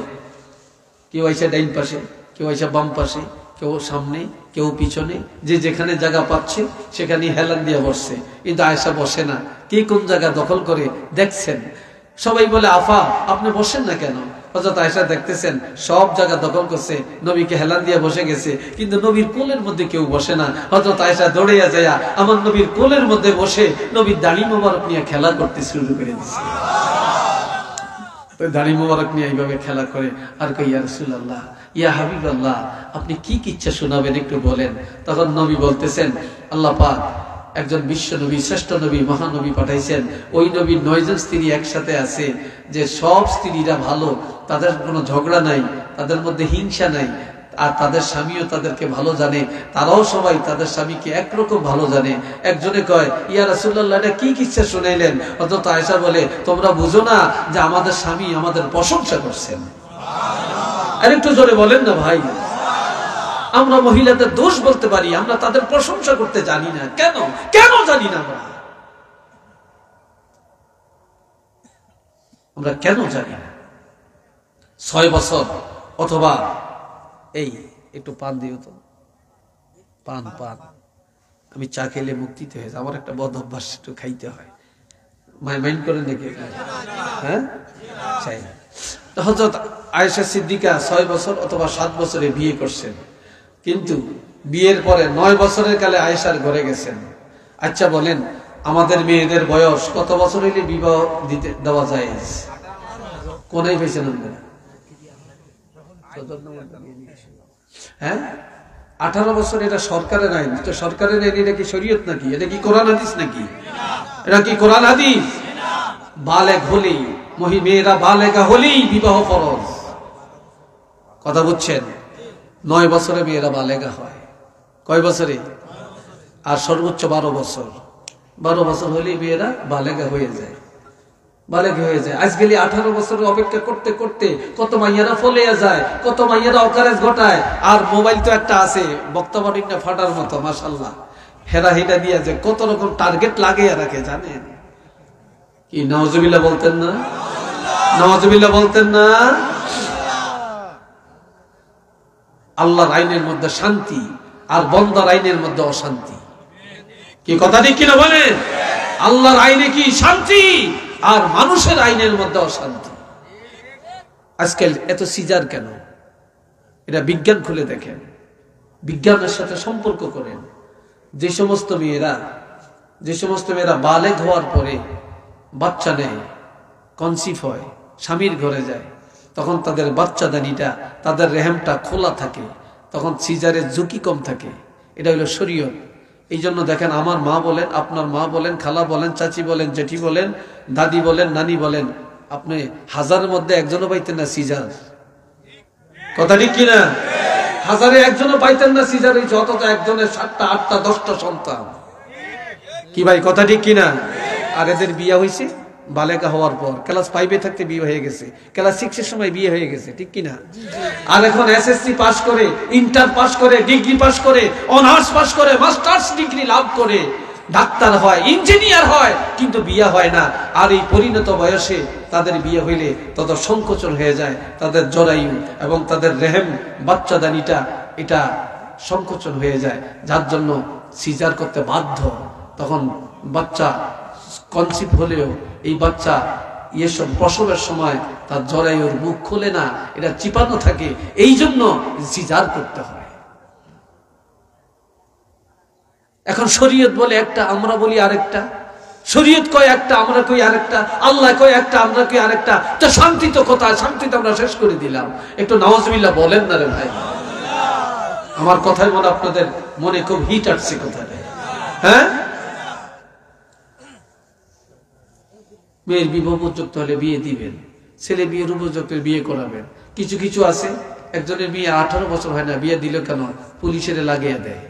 কেউ আইসা ডাইন পাশে, কেউ আইসা বাম পাশে, কেউ সামনে, কেউ পিছনে, যে যেখানে জায়গা পাচ্ছে সেখানে হেলান দিয়ে বসছে। কিন্তু আয়েশা বসে না, কে কোন জায়গা দখল করে দেখছেন। সবাই বলে আফা আপনি বসেন না কেন? হযরত আয়েশা দেখতেছেন সব জায়গা দখল করছে, নবীকে হেলান দিয়ে বসে গেছে, কিন্তু নবীর কোলের মধ্যে কেউ বসে না। হযরত আয়েশা দৌড়াইয়া যায় আমার নবীর কোলের মধ্যে বসে নবীর দাড়ি মোবারক নিয়ে খেলা করতে শুরু করে দিচ্ছে। দাড়ি মোবারক নিয়ে এইভাবে খেলা করে আর কই ইয়া রাসূলুল্লাহ, ইয়া হাবিবাল্লাহ, আপনি কি কিচ্ছা শোনাবেন একটু বলেন। তখন নবী বলতেছেন আল্লাহ পাক একজন বিশ্ব নবী, শ্রেষ্ঠ নবী, মহানবী পাঠাইছেন। ওই নবীর 9 জন স্ত্রী একসাথে আছে, যে সব স্ত্রীরা ভালো, তাদের কোনো ঝগড়া নাই, তাদের মধ্যে হিংসা নাই, আর তাদের স্বামীও তাদেরকে ভালো জানে, তারাও সবাই তাদের স্বামীকে একরকম ভালো জানে। একজনে কয় ইয়া রাসূলুল্লাহ এটা কি কিচ্ছা শুনাইলেন? হযরত আয়েশা বলে তোমরা বুঝো না যে আমাদের স্বামী আমাদের প্রশংসা করছেন। আর একটু জোরে বলেন না ভাই। আমরা মহিলাদের দোষ বলতে পারি, আমরা তাদের প্রশংসা করতে জানি না। কেন? কেন জানি না আমরা কেন জানি না? 6 বছর অথবা এই একটু পান দিও তো, পান পান, আমি চা খেলে মুক্তিতে হয়ে যায়, আমার একটা বদ অভ্যাস, একটু খাইতে হয়। মাইন্ড করেন নাকি? হ্যাঁ, চাই। হযরত আয়েশা সিদ্দিকা 6 বছর অথবা 7 বছরে বিয়ে করছেন, কিন্তু বিয়ের পরে 9 বছরের কালে আয়েশার ঘরে গেছেন। আচ্ছা বলেন আমাদের মেয়েদের বয়স কত বছর হইলে বিবাহ দিতে দেওয়া যায়? কোনাই পেয়েছেন আপনারা? হ্যাঁ, 18 বছর। এটা সরকারের আইন। তো সরকারের আইন, এটা কি শরীয়ত নাকি? এটা কি কোরআন হাদিস নাকি? এটা কি কোরআন হাদিস? বালেগ হলেই, মেয়েরা বালেগা হলেই বিবাহ ফরজ। কথা বুঝছেন? 9 বছরে মেয়েরা বালেগা হয়। কয় বছরে? আর সর্বোচ্চ 12 বছর। 12 বছর হলেই মেয়েরা বালেগা হয়ে যায়, বালেগ হয়ে যায়। আজকাল 18 বছর অপেক্ষা করতে করতে কত মাইয়ারা ফলেয়া যায়, কত মাইয়ারা অকারেজ ঘটায়। আর মোবাইল তো একটা আছে বক্তব্যটা ফাটার মতো, মাশাআল্লাহ, হেরা হেটা দিয়া যে কত রকম টার্গেট লাগিয়ে রাখে জানেন কি? নাউজুবিল্লাহ বলতেন না? নাউজুবিল্লাহ বলতেন না? আল্লাহর আইনের মধ্যে শান্তি আর বন্দার আইনের মধ্যে অশান্তি। কি কথা ঠিক কিনা বলেন? আল্লাহর আইনে কি শান্তি, আর মানুষের আইনের মধ্যে অশান্তি। আজকাল এত সিজার কেন? এটা বিজ্ঞান খুলে দেখেন, বিজ্ঞানের সাথে সম্পর্ক করেন। যে সমস্ত মেয়েরা বালেগ হওয়ার পরে বাচ্চা নেয়, কনসিভ হয়, স্বামীর ঘরে যায়, তখন তাদের বাচ্চাদানিটা, তাদের রেহেমটা খোলা থাকে, তখন সিজারের ঝুঁকি কম থাকে। এটা হলো শরীয়ত। এই জন্য দেখেন আমার মা বলেন, আপনার মা বলেন, খালা বলেন, চাচি বলেন, জেঠি বলেন, দাদি বলেন, নানি বলেন, আপনি 1000-এর মধ্যে একজনও পাইতেন না সিজার। কথা ঠিক কিনা? হাজারে একজনও পাইতেন না সিজার হয়েছে, অথচ একজনের 7টা 8টা 10টা সন্তান। কি ভাই কথা ঠিক কিনা? আর এদের বিয়ে হয়েছে বালেকা হওয়ার পর, ক্লাস 5-এ থাকতে বিয়ে হয়ে গেছে, ক্লাস 6-এর সময় বিয়ে হয়ে গেছে, ঠিক কিনা? আর এখন এসএসসি পাস করে, ইন্টার পাস করে, ডিগ্রি পাস করে, অনার্স পাস করে, মাস্টার্স ডিগ্রি লাভ করে ডাক্তার হয়, ইঞ্জিনিয়ার হয়, কিন্তু বিয়ে হয় না। আর এই পরিণত বয়সে তাদের বিয়ে হইলে তত সংকোচন হয়ে যায়, তাদের জরায়ু এবং তাদের রেহেম বাচ্চাদানিটা এটা সংকোচন হয়ে যায়, যার জন্য সিজার করতে বাধ্য। তখন বাচ্চা কনসিভ হলেও এই বাচ্চা এসব প্রসবের সময় তার জরায়ুর মুখ খোলে না, এটা চিপানো থাকে, এই জন্য সিজার করতে হয়। এখন শরীয়ত বলে একটা, আমরা বলি আরেকটা। শরীয়ত কয় একটা, আমরা কই আরেকটা। আল্লাহ কয় একটা, আমরা কই আরেকটা। তো শান্তি তো কোথায়? শান্তি তো আমরা শেষ করে দিলাম। একটু নাউজুবিল্লাহ বলেন না রে ভাই। আমার কথাই মনে আপনাদের মনে খুব হিট আসছে কোথায়? হ্যাঁ, মেয়ের বিবাহ উপযুক্ত হলে বিয়ে দিবেন, ছেলে বিয়ের উপযুক্ত বিয়ে করাবেন। কিছু কিছু আছে একজনের বিয়ে 18 বছর হয় না, বিয়ে দিল কেন? পুলিশের লাগিয়ে দেয়।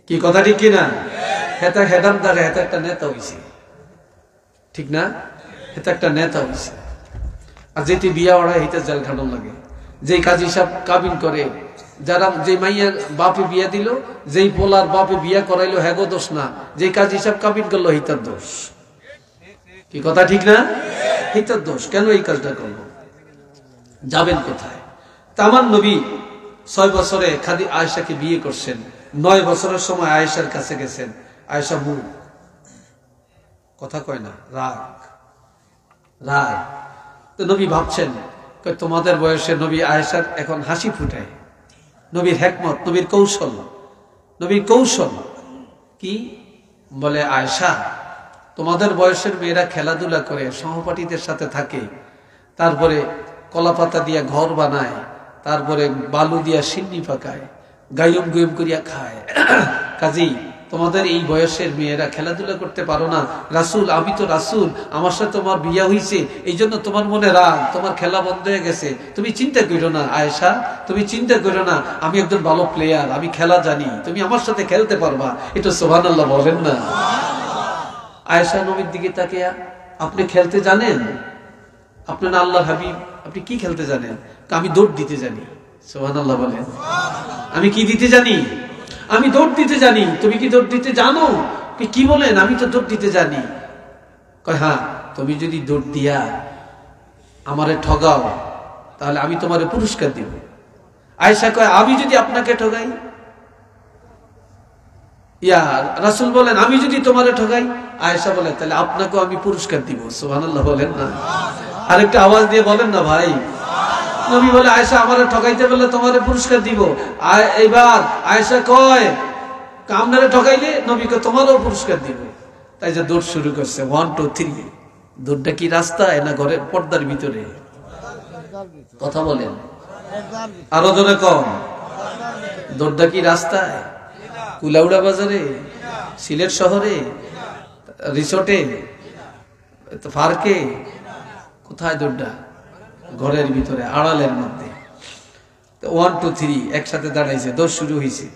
কি কথা ঠিক কিনা? হেতা হেদাম দ্বারা হেতা একটা নেতা হইছে, ঠিক না? হেতা একটা নেতা হইছে। আর যেটি বিয়া ওড়ায় হিতে জেল খাটন লাগে। যেই কাজী সাহেব কাবিন করে, যারা যে মাইয়ার বাপে বিয়া দিল, যেই পোলার বাপে বিয়া করাইলো হ্যাগো দোষ না, যেই কাজী সাহেব কাবিন করলো হিতার দোষ। কি কথা ঠিক না? হিতার দোষ। কেন এই কাজটা করলো? যাবেন কোথায়? তা আমার নবী 6 বছরে খাদি আয়েশাকে বিয়ে করছেন। 9 বছরের সময় আয়েশার কাছে গেছেন। আয়েশা মুখ কথা কয় না, রাগ রাগ। তো নবী ভাবছেন তোমাদের বয়সে নবী আয়েশার এখন হাসি ফুটায়। নবীর হেকমত, নবীর কৌশল, নবীর কৌশল কি বলে? আয়েশা, তোমাদের বয়সের মেয়েরা খেলাধুলা করে, সহপাঠীদের সাথে থাকে, তারপরে কলাপাতা দিয়া ঘর বানায়, তারপরে বালু দিয়া সিন্নি পাকায়, গায়ম গুয়ম করিয়া খায়। কাজী তোমাদের এই বয়সের মেয়েরা খেলাধুলা করতে পারো না। রাসূল, আমি তো রাসূল, আমার সাথে তোমার বিয়া হইছে, এই জন্য তোমার মনে রাগ, তোমার খেলা বন্ধ হয়ে গেছে। তুমি চিন্তা করো না আয়েশা, তুমি চিন্তা করো না, আমি একজন ভালো প্লেয়ার, আমি খেলা জানি, তুমি আমার সাথে খেলতে পারবা। এটা সুবহানাল্লাহ বলেন না? আয়েশা নবীর দিকে তাকিয়া, আপনি খেলতে জানেন? আপনি না আল্লাহর হাবিব, আপনি কি খেলতে জানেন? আমি দৌড় দিতে জানি। সুবহানাল্লাহ বলেন। আমি কি দিতে জানি? আমি দৌড় দিতে জানি। তুমি কি দৌড় দিতে জানো? কি বলেন? আমি তো দৌড় দিতে জানি। কয় হ্যাঁ, তুমি যদি দৌড় দিয়া আমারে ঠগাও তাহলে আমি তোমারে পুরস্কার দিব। আয়েশা কয় আমি যদি আপনাকে ঠগাই? ইয়া রাসূল বলেন আমি যদি তোমারে ঠগাই? আয়েশা বলে তাহলে আপনাকেও আমি পুরস্কার দিব। সুবহানাল্লাহ বলেন না? আরেকটা আওয়াজ দিয়ে বলেন না ভাই। নবী বলে আয়েশা আমারে ঠকাইতে বললে তোমারে পুরস্কার দিব। এইবার আয়েশা কয় আপনারে ঠকাইলে নবীকে তোমারও পুরস্কার দিব। তাই যে দৌড় শুরু করছে 1 2 3। দৌড়টা কি রাস্তায় না ঘরের পর্দার ভিতরে? কথা বলেন আরো জোরে কম। দৌড়টা কি রাস্তায়, কুলাউড়া বাজারে, সিলেট শহরে, রিসোর্টে, পার্কে? কোথায় দৌড়টা? ঘরের ভিতরে, আড়ালের মধ্যে। 1 2 3 একসাথে দাঁড়াইছে, দৌড় শুরু হয়েছে।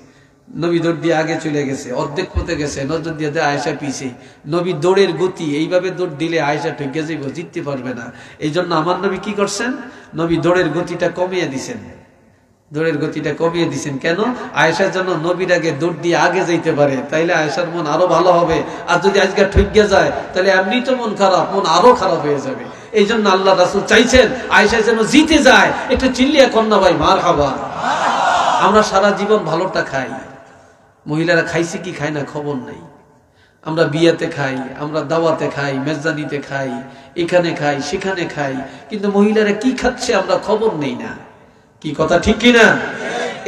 নবী দৌড় দিয়ে আগে চলে গেছে, অর্ধেক পথে গেছে, নজর দিয়ে দেয় আয়েশা পিছে। নবী দৌড়ের গতি এইভাবে দৌড় দিলে আয়েশা ঠকে যাইব, জিততে পারবে না। এই জন্য আমার নবী কি করছেন? নবী দৌড়ের গতিটা কমিয়ে দিছেন। দৌড়ের গতিটা কমিয়ে দিছেন কেন? আয়েশার জন্য নবীর আগে দৌড় দিয়ে আগে যাইতে পারে, তাইলে আয়েশার মন আরো ভালো হবে। আর যদি আজকে ঠকে যায় তাহলে এমনি তো মন খারাপ, মন আরো খারাপ হয়ে যাবে। এই জন্য আল্লাহ রাসূল চাইছেন আয়েশা যেন জিতে যায়। একটু চিল্লিয়া কন্যা ভাই মারহাবা। আমরা সারা জীবন ভালোটা খাই, মহিলারা খাইছে কি খায় না খবর নাই। আমরা বিয়াতে খাই, আমরা দাওয়াতে খাই, মেজদানিতে খাই, এখানে খাই, সেখানে খাই, কিন্তু মহিলারা কি খাচ্ছে আমরা খবর নেই না। কি কথা ঠিক কিনা?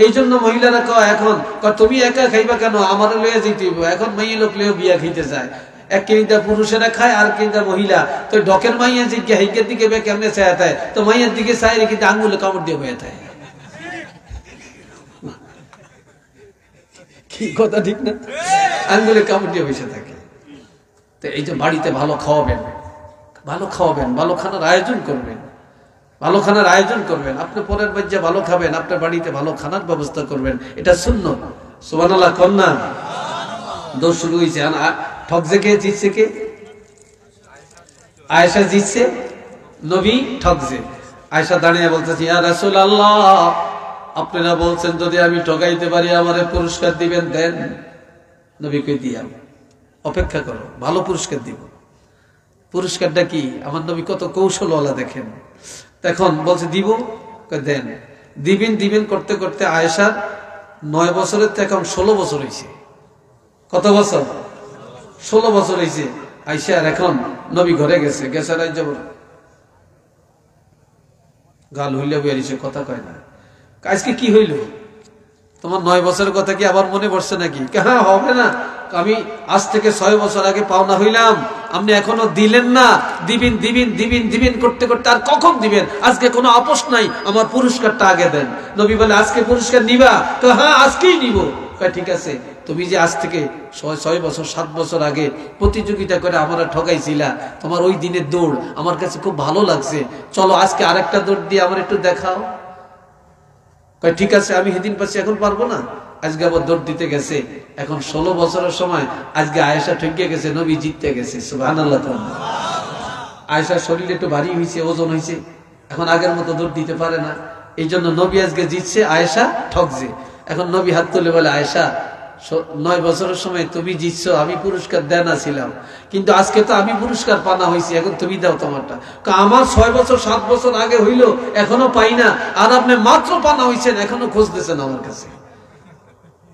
এই জন্য মহিলারা কয় এখন তুমি একা খাইবা কেন, আমার লয়ে যেতে হইব। এখন মেয়ে লোক লয়ে বিয়া খাইতে যায়, এক কেমিটা পুরুষেরা খায় আর কেমিটা মহিলা। তো ডকের মাইয়া জিজ্ঞা হিকের দিকে বে কেমনে চায় থাকে, তো মাইয়ার দিকে চাই রেখে আঙ্গুলে কামড় দিয়ে বয়ে থাকে। কি কথা ঠিক না? আঙ্গুলে কামড় দিয়ে বসে থাকে। তো এই যে বাড়িতে ভালো খাওয়াবেন, ভালো খাওয়াবেন, ভালো খানার আয়োজন করবেন, ভালো খানার আয়োজন করবেন, আপনি পরের বাড়িতে ভালো খাবেন, আপনার বাড়িতে ভালো খানার ব্যবস্থা করবেন, এটা সুন্নাত। সুবহানাল্লাহ কন্যা দৌড় শুরু হয়েছে। ঠকছে কে, জিতছে কে? আয়েশা জিতছে, নবী ঠকছে। আয়েশা দাঁড়িয়ে বলতেছে, ইয়া রাসূলুল্লাহ, আপনারা বলছেন যদি আমি ঠকাইতে পারি আমারে পুরস্কার দিবেন, দেন। নবী কই দিয়াম, অপেক্ষা করো, ভালো পুরস্কার দিব। পুরস্কারটা কি? আমার নবী কত কৌশলওয়ালা দেখেন। এখন বলছে দিব, দেন। দিবেন দিবেন করতে করতে আয়েশার 9 বছরের থেকে এখন 16 বছর হয়েছে। কত বছর? 16 বছর হয়েছে। আয়েশার এখন নবী ঘরে গেছে, গেছে রাজ্য গাল হইলে বেরিয়েছে, কথা কয় না। আজকে কি হইল? তোমার 9 বছরের কথা কি আবার মনে পড়ছে নাকি? হ্যাঁ, হবে না, আমি আজ থেকে 6 বছর আগে পাওনা হইলাম, আপনি এখনো দিলেন না। দিবেন দিবেন দিবেন দিবেন করতে করতে আর কখন দিবেন? আজকে কোনো আপোষ নাই, আমার পুরস্কারটা আগে দেন। নবী বলে, আজকে পুরস্কার নিবা? হ্যাঁ, আজকেই নিব। ঠিক আছে, তুমি যে আজ থেকে 6 বছর 7 বছর আগে প্রতিযোগিতা করে আমরা ঠকাইছিলা, তোমার ওই দিনের দৌড় আমার কাছে খুব ভালো লাগছে, চলো আজকে আরেকটা দৌড় দিয়ে আমার একটু দেখাও। ঠিক আছে, আমি সেদিন পাচ্ছি, এখন পারবো না। আজকে আবার দৌড় দিতে গেছে, এখন 16 বছরের সময় আজকে আয়েশা ঠকিয়ে গেছে, নবী জিততে গেছে। সুবহানাল্লাহ। আয়েশার শরীর একটু ভারী হয়েছে, ওজন হয়েছে, এখন আগের মতো দৌড় দিতে পারে না। এই জন্য নবী আজকে জিতছে, আয়েশা ঠকছে। এখন নবী হাত তুলে বলে, আয়েশা 9 বছরের সময় তুমি জিতছো, আমি পুরস্কার দেনা ছিলাম, কিন্তু আজকে তো আমি পুরস্কার পানা হয়েছি, এখন তুমি দাও তোমারটা। আমার 6 বছর 7 বছর আগে হইলো, এখনো পাই না, আর আপনি মাত্র পানা হয়েছেন, এখনো খুঁজতেছেন আমার কাছে।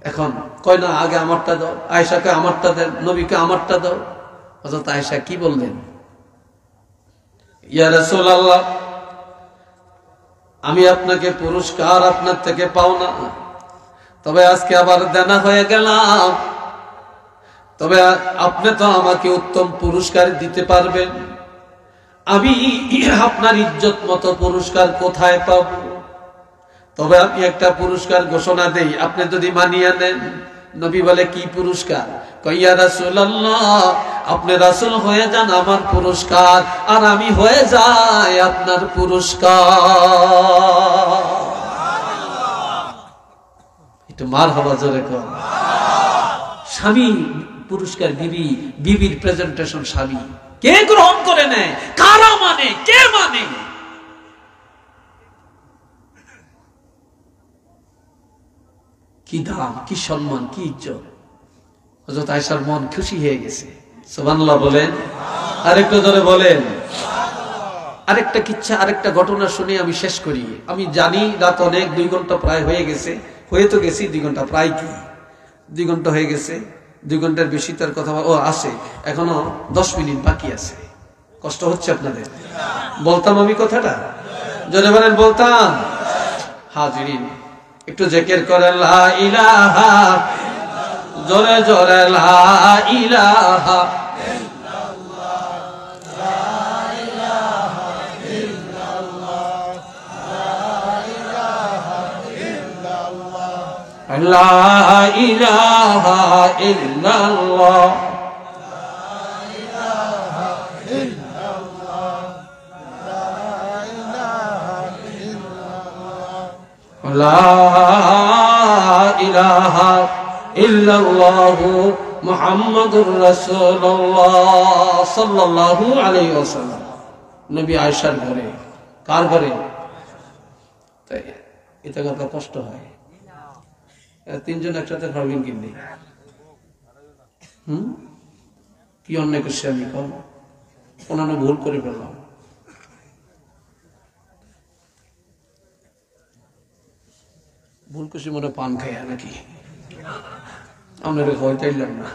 এখন কয় না, আগে আমারটা দাও। আয়েশাকে আমারটা দেন, নবীকে আমারটা দাও। হযরত আয়েশা কি বললেন? ইয়া রাসূলুল্লাহ, আমি আপনাকে পুরস্কার আপনার থেকে পাও না, তবে আজকে আবার দেনা হয়ে গেলাম, তবে আপনি তো আমাকে উত্তম পুরস্কার দিতে পারবেন, আমি আপনার ইজ্জত মতো পুরস্কার কোথায় পাব? তবে আমি একটা পুরস্কার ঘোষণা দেই, আপনি যদি মানিয়ে নেন। নবী বলে, কি পুরস্কার? ইয়া রাসূলুল্লাহ, আপনি রাসূল হয়ে যান আমার পুরস্কার, আর আমি হয়ে যাই আপনার পুরস্কার। একটু মারহাবা জোরে কর। স্বামী পুরস্কার, বিবি, বিবির প্রেজেন্টেশন স্বামী। কে গ্রহণ করে নেয়? কারা মানে? কে মানে? কি দাম, কি সম্মান, কি ইজ্জত। হযরত আয়েশার মন খুশি হয়ে গেছে। সুবহানাল্লাহ বলেন, আরেকটু ধরে বলেন। আরেকটা কিচ্ছা, আরেকটা ঘটনা শুনে আমি শেষ করি। আমি জানি রাত অনেক, 2 ঘন্টা প্রায় হয়ে গেছে, হয়ে তো গেছি 2 ঘন্টা, প্রায় কি 2 ঘন্টা হয়ে গেছে। 2 ঘন্টার বেশি তার কথা আছে, এখনো 10 মিনিট বাকি আছে। কষ্ট হচ্ছে আপনাদের? বলতাম আমি কথাটা, জোরে বলেন, বলতাম। হাজিরিন, একটু জিকির করেন, লা ইলাহা, জোরে জোরে লা ইলাহা লা ইলাহা ইল্লাল্লাহ, লা ইলাহা ইল্লাল্লাহু মুহাম্মাদুর রাসূলুল্লাহ সাল্লাল্লাহু আলাইহি ওয়াসাল্লাম। নবী আয়েশার ঘরে। কার ঘরে? তাই এটা কথা কষ্ট হয়। 3 জন একসাথে খাবেন কিনলে কি অন্যায় করছি আমি? কোন ভুল করে ফেললাম? ভুল করছি মনে পান খাইয়া নাকি? আপনারা খাওয়াইতাইলাম না।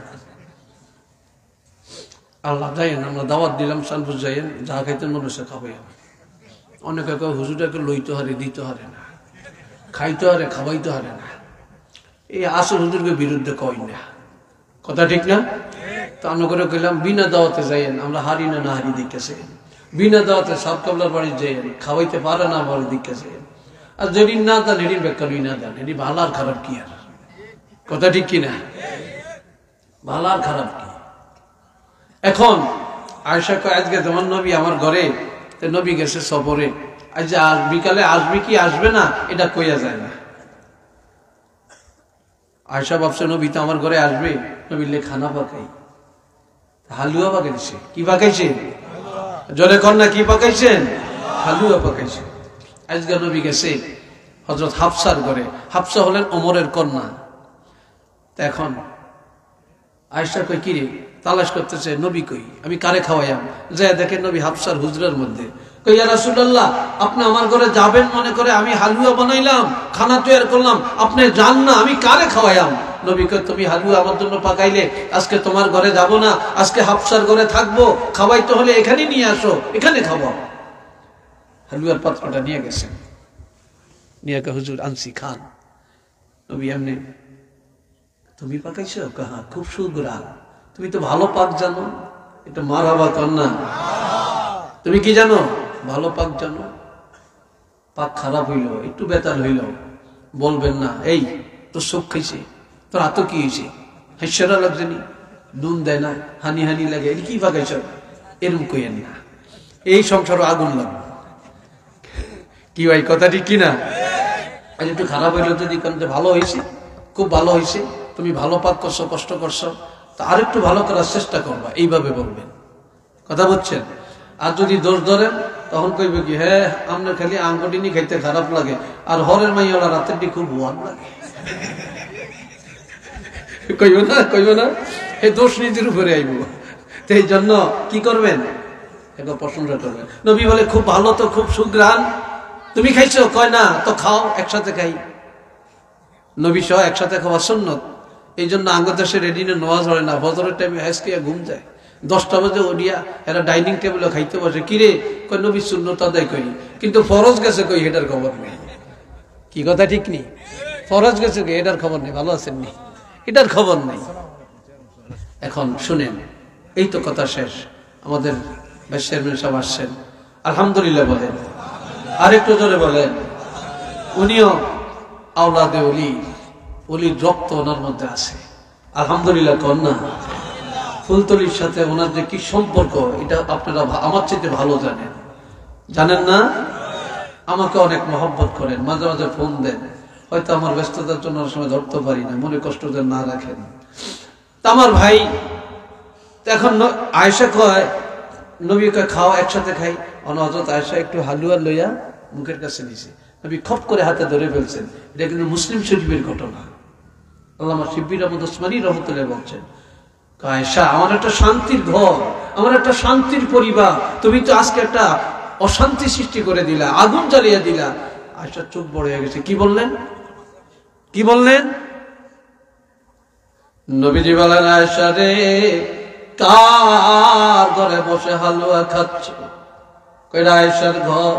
আল্লাহ যাইয়েন, আমরা দাওয়াত দিলাম, শানপুর যাইয়েন, যা খাইতেন মনে সে খাবাই। অনেকে হুজুরটাকে লইতে হারে, দিতে হারে না, খাইতে হারে, খাওয়াইতে হারে না। এই আসল হুজুরকে বিরুদ্ধে কই না, কথা ঠিক না? তো আমরা করে কইলাম বিনা দাওয়াতে যাইয়েন, আমরা হারি না, না হারি দেখতেছে। বিনা দাওয়াতে সব কাবলার বাড়ি যাইয়েন, খাওয়াইতে পারে না বাড়ি দেখতেছে। আর যেদিন না দেন এদিন বেকার না দেন, এটি ভালো আর খারাপ কি? আর কথা ঠিক কিনা? ভালো আর খারাপ কি? এখন আয়েশা কয়, আজকে যেমন নবী আমার ঘরে, নবী গেছে সফরে, আজ যে বিকালে আসবে কি আসবে না এটা কইয়া যায় না। আয়েশা ভাবছে নবী তো আমার ঘরে আসবে, নবীলে খানা পাকাই, হালুয়া পাকাইছে। কি পাকাইছে? জোরে কন্যা কি পাকাইছেন? হালুয়া পাকাইছে। আজকে নবী গেছে হযরত হাফসার ঘরে। হাফসা হলেন ওমরের কন্যা। এখন আয়েশা কই কি রে, তালাশ করতেছে নবী কই, আমি কারে খাওয়াইয়াম। যায় দেখেন নবী হাফসার হুজরার মধ্যে। কই ইয়া রাসূলুল্লাহ, আপনি আমার ঘরে যাবেন মনে করে আমি হালুয়া বানাইলাম, খানা তৈরি করলাম, আপনি যান না, আমি কারে খাওয়াইয়াম। নবী কই তুমি হালুয়া আমার জন্য পাকাইলে, আজকে তোমার ঘরে যাব না, আজকে হাফসার ঘরে থাকবো, খাওয়াইতে হলে এখানে নিয়ে আসো, এখানে খাবো। হালুয়ার পাত্রটা নিয়ে গেছেন, নিয়ে কে হুজুর আনছি খান। নবী এমনি, তুমি পাকাইছো? কাহা, খুব সুগ্রাণ, তুমি তো ভালো পাক জানো। এটা মারহাবা কন্যা, তুমি কি জানো? ভালো পাক জানো। পাক খারাপ হইল, একটু বেতাল হইল, বলবেন না এই তোর চোখ খাইছে, তোর হাতও কি হয়েছে, হাস্যরা লাগছে নি, নুন দেয় না, হানি হানি লাগে, এটা কি পাকাইছ, এরকম কইেন না। এই সংসারও আগুন লাগবে। কি ভাই কথা ঠিক কিনা? আজ একটু খারাপ হইলো যদি ভালো হয়েছে, খুব ভালো হয়েছে, তুমি ভালো পাক করছো, কষ্ট করছো, তা আর একটু ভালো করার চেষ্টা করবা, এইভাবে বলবেন। কথা বুঝছেন? আর যদি দোষ ধরেন তখন কইবে কি, হ্যাঁ আপনার খালি আঙ্গুটিনি খাইতে খারাপ লাগে, আর হরের মাইয়ালা রাতেরটি খুব ওয়ান লাগে। কইব না, কইব না, এই দোষ নিজের উপরে আইব। তো এই জন্য কি করবেন? একবার প্রশংসা করবেন। নবী বলে খুব ভালো তো, খুব সুঘ্রাণ, তুমি খাইছো? কয় না, তো খাও, একসাথে খাই। নবী সহ একসাথে খাওয়া সুন্নত। এই জন্য আঙ্গুর দেশে রেডিনে নামাজ হয় না, ফজরের টাইমে হাসকিয়া ঘুম যায়, 10টা বাজে ওডিয়া এরা ডাইনিং টেবিলে খাইতে বসে। কিরে, কই নবী সুন্নত আদায় করি, কিন্তু ফরজ গেছে কই এটার খবর নেই। কি কথা ঠিক নেই? ফরজ গেছে কই এটার খবর নেই, ভালো আছেন নি, এটার খবর নেই। এখন শুনেন, এই তো কথা শেষ। আমাদের চেয়ারম্যান সাহেব আসছেন, আলহামদুলিল্লাহ বলেন, আরেকটু জোরে বলেন। উনিও আওলাদে ওলি, ওলির রক্ত ওনার মধ্যে আছে, আলহামদুলিল্লাহ কন্যা। ফুলতলির সাথে ওনার যে কি সম্পর্ক, এটা আপনারা আমার চেয়ে ভালো জানেন, জানেন না? আমাকে অনেক মহব্বত করেন, মাঝে মাঝে ফোন দেন, হয়তো আমার ব্যস্ততার জন্য সময় ধরতে পারি না, মনে কষ্ট যেন না রাখেন। তা আমার ভাই এখন আয়েশা কয়, নবী কয় খাও, একসাথে খাই। হযরত আয়েশা একটু হালুয়া লইয়া মুখের কাছে নিছে, নবী খপ করে হাতে ধরে ফেলছেন। এটা কিন্তু মুসলিম শরীফের ঘটনা। আল্লামা শিববির আহমদ ওসমানী রহমতুল্লাহ বলছেন, আয়েশা আমার একটা শান্তির ঘর, আমার একটা শান্তির পরিবার, তুমি তো আজকে একটা অশান্তি সৃষ্টি করে দিলা, আগুন জ্বালিয়ে দিলা। আয়েশার চোখ বড় হয়ে গেছে। কি বললেন? কি বললেন? নবীজি বলেন, আয়েশা রে, কার ঘরে বসে হালুয়া খাচ্ছ? কই আয়েশার ঘর।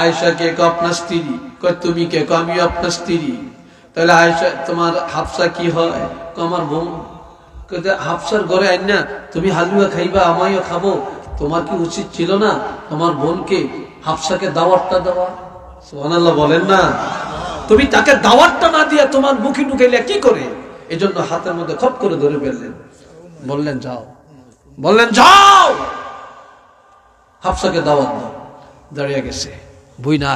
আয়েশা কে? আপনার স্ত্রী। কই তুমি কে? আমি আপনার স্ত্রী। তাহলে আয়েশা তোমার হাফসা কি হয়? আমার বোন। হাফসার ঘরে আইন না তুমি হালুয়া খাইবা, আমিও খাবো, তোমার কি উচিত ছিল না তোমার বোনকে হাফসাকে দাওয়াতটা দেওয়া? সুবহানাল্লাহ বলেন না। তুমি তাকে দাওয়াতটা না দিয়া তোমার মুখে ঢুকাইলে কি করে? এই জন্য হাতের মধ্যে খপ করে ধরে ফেললেন, বললেন যাও, বললেন যাও, হাফসাকে দাওয়াত দাও। দাঁড়িয়ে গেছে, বই না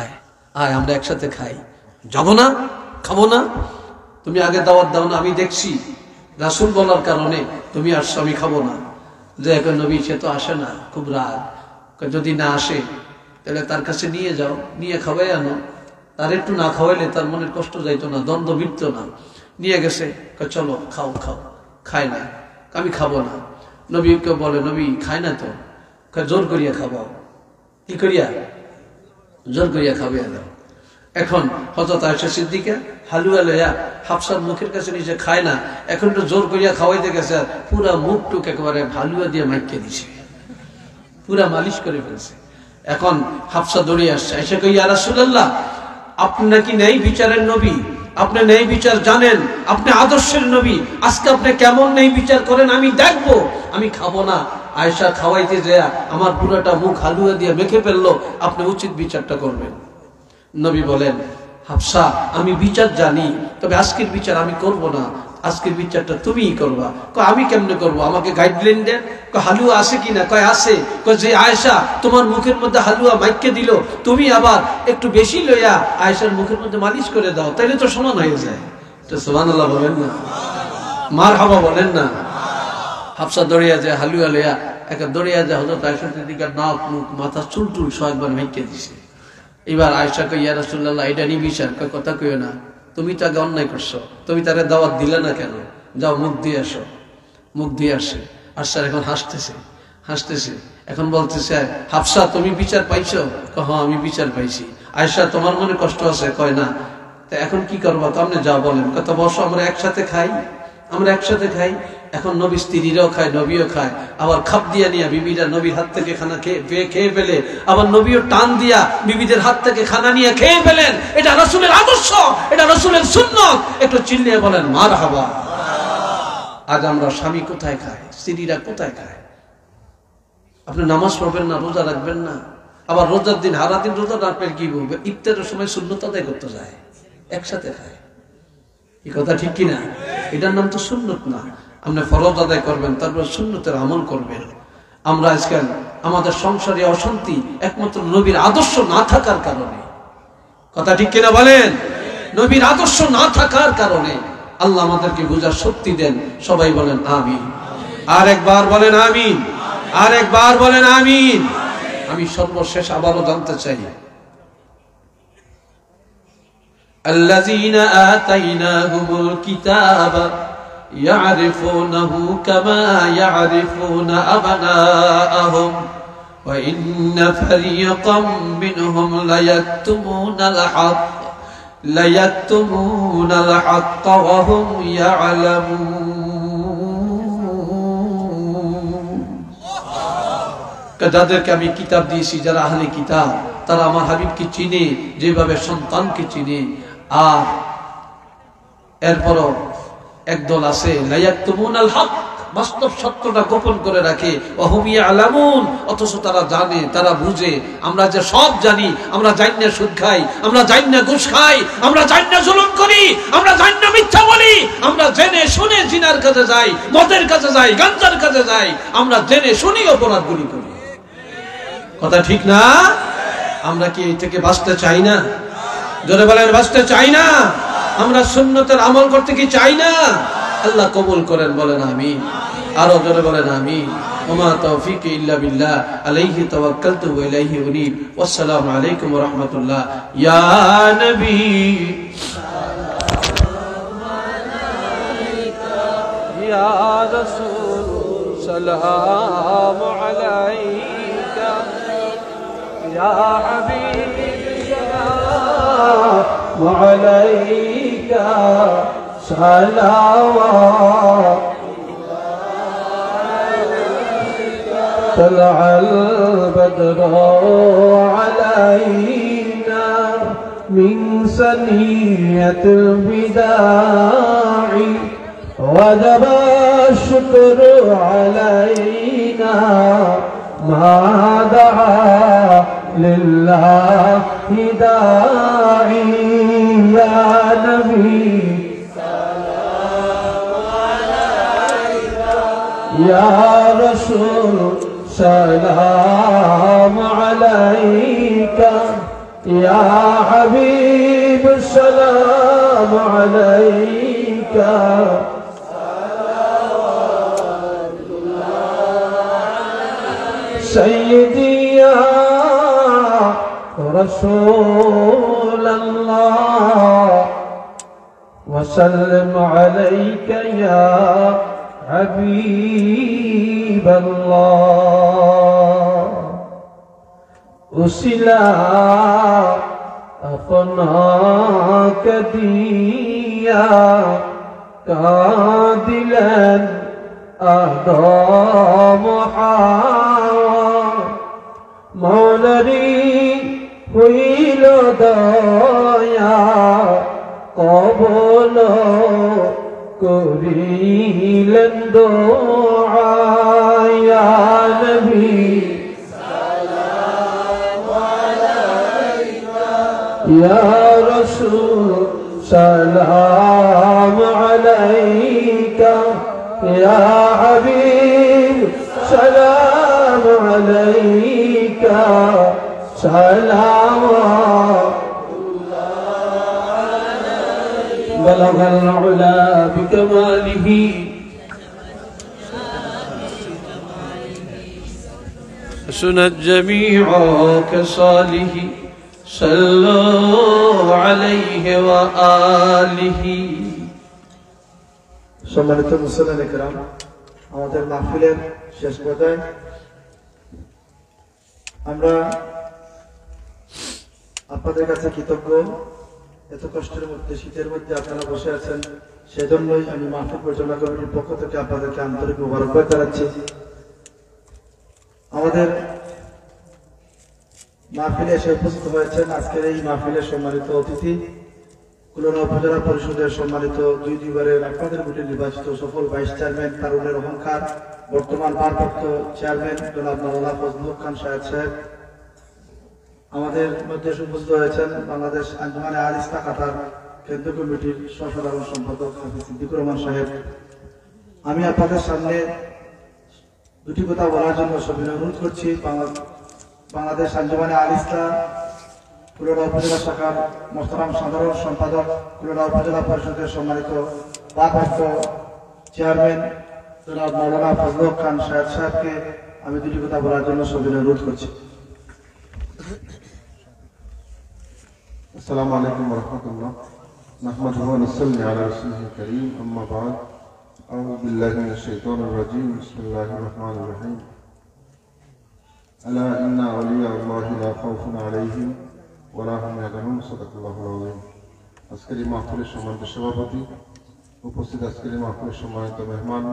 আয় আমরা একসাথে খাই। যাব না, খাবো না, তুমি আগে দাওয়াত দাও না, আমি দেখছি রাসূল বলার কারণে তুমি আসছো, আমি খাবো না। যে এখন নবী সে তো আসে না, খুব রাগ। যদি না আসে তাহলে তার কাছে নিয়ে যাও, নিয়ে খাওয়াই আনো, তার একটু না খাওয়াইলে তার মনের কষ্ট যাইতো না, দ্বন্দ্ব মিটতো না। নিয়ে গেছে, চলো খাও খাও। খায় না, আমি খাবো না। নবীকে বলে, নবী খায় না তো, জোর করিয়া খাওয়াও। কি করিয়া? জোর করিয়া খাওয়াইয়া দাও। এখন হযরত আয়েশা সিদ্দিকা হালুয়া লইয়া হাফসার মুখের কাছে নিচে খায় না, এখন তো জোর করিয়া খাওয়াইতে গেছে, পুরা মুখ টুক একেবারে হালুয়া দিয়ে মাইকে দিছে, পুরা মালিশ করে ফেলছে। এখন হাফসা দৌড়িয়ে আসছে, আয়েশা কই, ইয়া রাসূলুল্লাহ, আপনি নাকি ন্যায় বিচারের নবী, আপনি ন্যায় বিচার জানেন, আপনি আদর্শের নবী, আজকে আপনি কেমন ন্যায় বিচার করেন আমি দেখবো, আমি খাবো না। আয়েশা খাওয়াইতে যায় আমার পুরাটা মুখ হালুয়া দিয়ে মেখে ফেললো, আপনি উচিত বিচারটা করবেন। নবী বলেন, হাফসা আমি বিচার জানি, তবে আজকের বিচার আমি করব না, আজকের বিচারটা তুমিই করবা। কয় আমি কেমনে করবো, আমাকে গাইডলাইন দেন। কয় হালুয়া আছে কিনা? কয় আছে। কয় যে আয়েশা তোমার মুখের মধ্যে হালুয়া মাইকে দিল, তুমি আবার একটু বেশি লইয়া আয়েশার মুখের মধ্যে মালিশ করে দাও, তাইলে তো সমান হয়ে যায়। তো সুবহানাল্লাহ বলেন না, মারহাবা বলেন না। হাফসা দৌড়িয়া যায় হালুয়া লইয়া, একটা দৌড়িয়া যায় হযরত আয়েশার দিকে, নাক মুখ মাথা চুল টুল সব একবার মাইকে দিছে। এবার আয়েশা কয় ইয়া রাসূলুল্লাহ এটা নি বিচার। কয় কথা কইও না, তুমি তো আগে অন্যায় করছো, তুমি তারে দাওয়াত দিলে না কেন? যাও মুখ দিয়ে আসো। মুখ দিয়ে আসে, আসার এখন হাসতেছে। এখন বলতেছে হাফসা তুমি বিচার পাইছো? হ্যাঁ আমি বিচার পাইছি। আয়েশা তোমার মনে কষ্ট আছে? কয় না। তা এখন কি করবো? তো আপনি যা বলেন। কথা বসো, আমরা একসাথে খাই। এখন নবী স্ত্রীরাও খায়, নবীও খায়। আবার খাপ দিয়া নিয়া বিবিরা নবীর হাত থেকে খানা খেয়ে ফেলে, আবার নবীও টান দিয়া বিবিদের হাত থেকে খানা নিয়ে খেয়ে ফেলেন। এটা রাসূলের আদর্শ, এটা রাসূলের সুন্নাত। একটু চিল্লিয়ে বলেন মারহাবা। আজ আমরা স্বামী কোথায় খায়, স্ত্রীরা কোথায় খায়? আপনি নামাজ পড়বেন না, রোজা রাখবেন না, আবার রোজার দিন হারা দিন রোজা রাখবেন, কি বলবে? ইফতারের সময় সুন্নত আদায় করতে যায়, একসাথে খায়। এই কথা ঠিক কিনা? এটার নাম তো সুন্নত না। আপনি ফরজ আদায় করবেন, তারপর সুন্নতের আমল করবেন। আমরা আজকাল আমাদের সংসারে অশান্তি একমাত্র নবীর আদর্শ না থাকার কারণে। কথা ঠিক কিনা বলেন? নবীর আদর্শ না থাকার কারণে। আল্লাহ আমাদেরকে বুঝার শক্তি দেন। সবাই বলেন আমিন। আর একবার বলেন আমিন। আর একবার বলেন আমিন। আমি সর্বশেষ আবারও জানতে চাই, আল্লাযীনা আতাইনাহুমুল কিতাবা ইয়ারিফুনাহু কামা ইয়ারিফুনা আবনাআহুম ওয়া ইন্না ফারীকাম মিনহুম লায়াকতুমুনাল হাক্কা ওয়া হুম ইয়ালামুন। যাদেরকে আমি কিতাব দিয়েছি, যারা আহলে কিতাব, তারা আমার হাবিবকে চিনে যেভাবে সন্তানকে চিনে। আর এরপরও একদল আছে লায়াকতুমুনাল হক, বাস্তব সত্যটা গোপন করে রাখে। ওয়া হুম ইয়ালামুন, অথচ তারা জানে, তারা বুঝে। আমরা যে সব জানি, আমরা জানি না সুদ খাই, আমরা জানি না ঘুষ খাই, আমরা জানি না জুলুম করি, আমরা জানি না মিথ্যা বলি, আমরা জেনে শুনে জিনার কাছে যাই, মদের কাছে যাই, গাঞ্জার কাছে যাই, আমরা জেনে শুনি অপরাধগুলি করি। কথা ঠিক না? আমরা কি এই থেকে বাঁচতে চাই না? জোরে বলেন বাঁচতে চাই না? আমরা সুন্নতের আমল করতে কি চাই না? আল্লাহ কবুল করেন, বলেন আমিন। আরো জোরে বলেন আমিন। ওমা তৌফিক ইল্লা বিল্লাহ, আলাইহি তাওয়াক্কালতু ওয়া ইলাইহি উনীব। ওয়াসসালামু আলাইকুম ওয়া রাহমাতুল্লাহ। ইয়া নবী সালামু আলাইকা, ইয়া রাসূল সালামু আলাইকা, ইয়া হাবিব সালামু আলাইকা, صلوات طلع البدر علينا من ثنية الوداع وجب الشكر علينا ما دعا لله داعي يا نبي يا رسول سلام عليك، يا حبيب السلام عليك، صلوات الله سيدي يا رسول الله وسلم عليك يا حبيب الله أسلا أفناك ديا قادلا أدام مولري هيل دايا قبل করিলেন দোয়া ইয়া নবী সালামু আলাইকা, ইয়া রাসূল সালামু আলাইকা। يا حبيب سلام عليك سلام بلغ العلا بكماله حسنت جميع كصاله صلوا عليه وآله সম্মানিত মুসলিম کرام আমাদের মাহফিলের শেষ পর্যায়ে আমরা আপনাদের কাছে কৃতজ্ঞ। এত কষ্টের মধ্যে শীতের মধ্যে আপনারা বসে আছেন, সেজন্যই আমি মাহফিল পরিচালনা কমিটির পক্ষ থেকে আপনাদেরকে আন্তরিক মোবারকবাদ জানাচ্ছি। আমাদের মাহফিলে এসে উপস্থিত হয়েছেন আজকের এই মাহফিলের সম্মানিত অতিথি, খুলনা উপজেলা পরিষদের সম্মানিত দুইবারের আপনাদের ভোটে নির্বাচিত সফল ভাইস চেয়ারম্যান তারুণের অহংকার বর্তমান ভারপ্রাপ্ত চেয়ারম্যান জনাব মাওলানা ফজলুল হক খান সাহেব। আমাদের মধ্যে উপস্থিত হয়েছেন বাংলাদেশ আঞ্জুমানে আল ইসলাহ কাতার কেন্দ্রীয় কমিটির সহসাধারণ সম্পাদক হাফিজ সিদ্দিকুর রহমান সাহেব। আমি আপনাদের সামনে দুটি কথা বলার জন্য সবিনয় অনুরোধ করছি। বাংলাদেশ আঞ্জুমানে আল ইসলাহ খুলনা উপজেলা শাখার মোহতারাম সাধারণ সম্পাদক, খুলনা উপজেলা পরিষদের সম্মানিত ভারপ্রাপ্ত চেয়ারম্যান জনাব মাওলানা ফজলুল হক খান সাহেবকে আমি দুটি কথা বলার জন্য সবিনয় অনুরোধ করছি। السلام عليكم ورحمة الله نحمده ونصلي على رسوله الكريم أما بعد أعوذ بالله من الشيطان الرجيم بسم الله الرحمن الرحيم ألا إن أولياء الله لا خوف عليهم ولا هم يحزنون صدق الله العظيم আজকের মাহফিলের সম্মানিত সভাপতি, উপস্থিত আজকের মাহফিলের সম্মানিত মেহমান,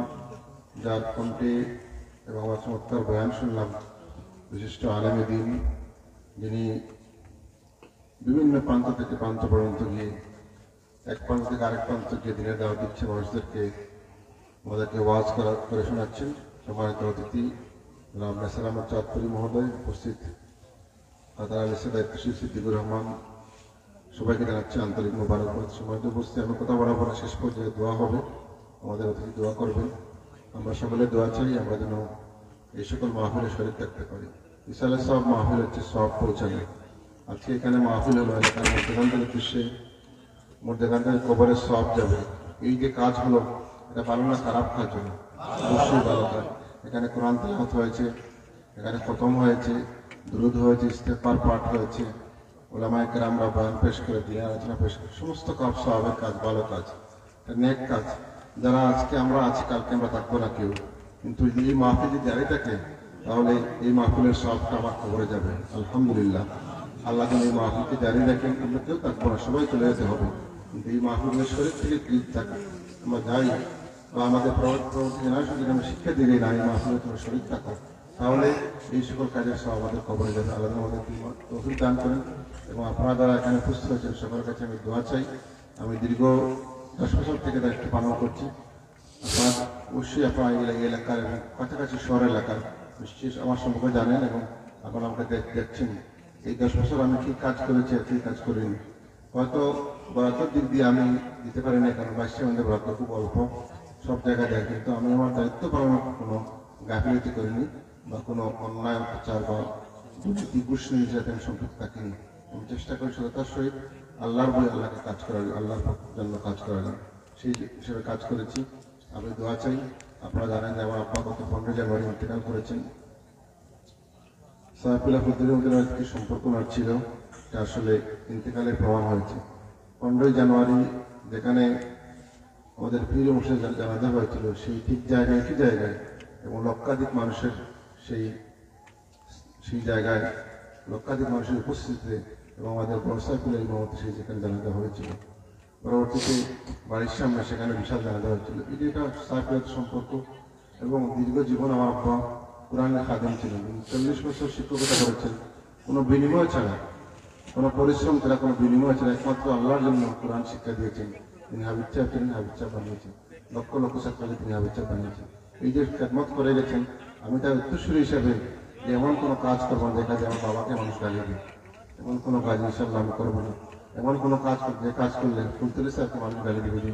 যার কণ্ঠে এবং চমৎকার বয়ান শুনলাম বিশিষ্ট আলেমে দ্বীন, যিনি বিভিন্ন প্রান্ত থেকে প্রান্ত পর্যন্ত গিয়ে এক প্রান্ত থেকে আরেক প্রান্ত গিয়ে দিনের দাওয়াত দিচ্ছে মানুষদেরকে, আমাদেরকে ওয়াজ করে শোনাচ্ছেন। সম্মানিত অতিথি জনাব নাসির আহমদ চাঁদপুরি মহোদয়, উপস্থিত কাতার আল ইসলাহ দায়িত্বশীল সিদ্দিকুর রহমান, সবাইকে জানাচ্ছি আন্তরিক মোবারকবাদ। সম্মানিত উপস্থিত, আমি কথা বলার পরে শেষ পর্যায়ে দোয়া হবে, আমাদের অতিথি দোয়া করবেন। আমরা সকলে দোয়া চাই আমরা যেন এই সকল মাহফিলে শরীর থাকতে পারি। ইসালে সব মাহফিল হচ্ছে সব পৌঁছানো। আজকে এখানে মাহফিল হলো, এলাকার মধ্যেখানদের উদ্দেশ্যে মধ্যেখানদের কবরের সব যাবে। এই যে কাজ হলো, এটা ভালো না খারাপ কাজ হলো? অবশ্যই ভালো কাজ। এখানে কোরআন তেলাওয়াত হয়েছে, এখানে খতম হয়েছে, দুরূদ হয়েছে, ইস্তেগফার পাঠ হয়েছে, উলামায়ে কেরামরা বয়ান পেশ করে দিয়ে আলোচনা পেশ করে, সমস্ত কাজ সওয়াবের কাজ, ভালো কাজ, নেক কাজ। যারা আজকে আমরা আছি, কালকে আমরা থাকবো না কেউ, কিন্তু এই মাহফিল যদি জারি থাকে তাহলে এই মাহফিলের সবটা আমার কবরে যাবে। আলহামদুলিল্লাহ, আল্লাহ যেন এই মাহফিলকে জারি রাখেন। আমরা কেউ থাকবো না, সবাই চলে যেতে হবে, কিন্তু এই মাহফিলের শরীর থেকে ক্লিপ থাকে আমরা যাই, বা আমাদের পরবর্তী জেনারেশন যদি আমরা শিক্ষা দিলে না এই মাহফিলে তোমার শরীর থাকো, তাহলে এই সকল কাজের সব আমাদের কবরে যাবে। আল্লাহ আমাদের তৌফিক দান করেন। এবং আপনারা যারা এখানে উপস্থিত হয়েছেন সকলের কাছে আমি দোয়া চাই। আমি দীর্ঘ 10 বছর থেকে দায়িত্ব পালন করছি। আপনারা অবশ্যই আপনারা এই এলাকার এবং কাছাকাছি শহর এলাকার নিশ্চয়ই আমার সম্পর্কে জানেন এবং আপনারা আমাকে দেখছেন। এই 10 বছর আমি কি কাজ করেছি আর কি কাজ করিনি, হয়তো বরাদ্দের দিক দিয়ে আমি দিতে পারি না, কারণ বাইশে আমাদের বরাদ্দ খুব অল্প, সব জায়গায় দেয়, কিন্তু আমি আমার দায়িত্ব পালনের কোনো গাফিলতি করিনি বা কোনো অন্যায় অত্যাচার বা দুর্নীতি ঘুষ নির্যাতন সম্পর্কে থাকিনি। আমি চেষ্টা করি সততার সহিত আল্লাহর বই আল্লাহকে কাজ করার, আল্লাহর জন্য কাজ করার, সেই হিসেবে কাজ করেছি। আমি দোয়া চাই। আপনারা জানেন যে আমার আব্বা গত 15 জানুয়ারি ইন্তেকাল করেছেন। সাহেবুল্লাহ ফজলুদ্দিন সম্পর্ক ওনার ছিল, এটা আসলে ইন্তেকালের প্রমাণ হয়েছে। 15 জানুয়ারি যেখানে আমাদের প্রিয় মুর্শিদ জানাজা হয়েছিল, সেই ঠিক জায়গায় একই জায়গায় এবং লক্ষাধিক মানুষের সেই জায়গায় লক্ষাধিক মানুষের উপস্থিতিতে এবং আমাদের বড় সাহেবুল্লাহ ইমামতি সেই যেখানে জানাজা হয়েছিল। পরবর্তীতে বাড়ির সামনে সেখানে বিশাল জানাজা হয়েছিল। এই যে এটা সাহেবুল্লাহ সম্পর্ক এবং দীর্ঘ জীবন। আমার আব্বা কোরআনের খাদেম ছিলেন, 40 বছর শিক্ষকতা করেছেন, কোনো বিনিময় ছাড়া, কোনো পরিশ্রম ছাড়া, কোনো বিনিময় ছাড়া, একমাত্র আল্লাহর জন্য কোরআন শিক্ষা দিয়েছেন। তিনি হাবিব সাহেব ছিলেন, হাবিব সাহেব বানিয়েছেন, লক্ষ লক্ষ ছাত্রকে তিনি হাবিব সাহেব বানিয়েছেন। এই যে খেদমত করে গেছেন, আমি তার উত্তরসূরি হিসেবে যে এমন কোনো কাজ করবো দেখা যায় আমার বাবাকে মানুষ গালিয়ে দিই, এমন কোনো কাজ ইনশাল্লাহ আমি করবো না। এমন কোনো কাজ যে কাজ করলে ফুলতলি স্যারকে মানুষ গালি দিবে যে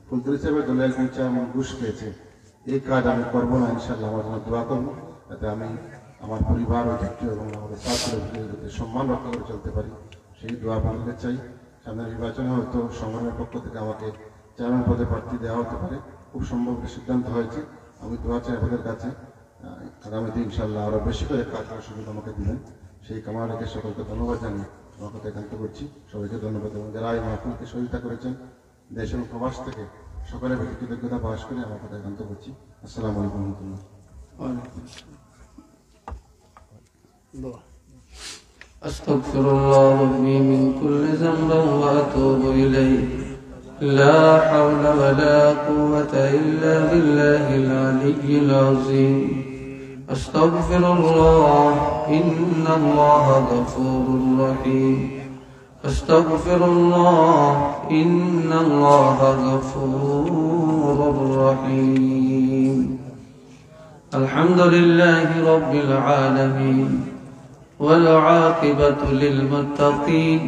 ফুলতুলি সাহেবের দলে একজন চেয়ারম্যান ঘুষ পেয়েছে, এই কাজ আমি করবো না, ইনশাল্লাহ আমার জন্য দোয়া করবো, যাতে আমি আমার পরিবার ঐতিহ্য এবং আমাদের ছাত্রের যাতে সম্মান রক্ষা করে চলতে পারি, সেই দোয়া আপনাদের চাই। সামনে নির্বাচনে হয়তো সংগঠনের পক্ষ থেকে আমাকে চেয়ারম্যান পদে প্রার্থী দেওয়া হতে পারে, খুব সম্ভব সিদ্ধান্ত হয়েছে। আমি দোয়া চাই আপনাদের কাছে আগামীতে ইনশাল্লাহ আরো বেশি করে কাজ করার সুযোগ আমাকে দিবেন, সেই কামনা রেখে সকলকে ধন্যবাদ জানিয়ে আমার কথা একান্ত করছি। সবাইকে ধন্যবাদ এবং যারা এই মাহফিলকে সহযোগিতা করেছেন দেশ এবং প্রবাস থেকে সকলের প্রতি কৃতজ্ঞতা প্রকাশ করে আমার কথা একান্ত করছি। আসসালামু আলাইকুম রহমতুল্লাহ। أستغفر الله ربي من كل ذنب وأتوب إليه لا حول ولا قوة إلا بالله العلي العظيم أستغفر الله إن الله غفور رحيم أستغفر الله إن الله غفور رحيم الحمد لله رب العالمين والعاقبة للمتقين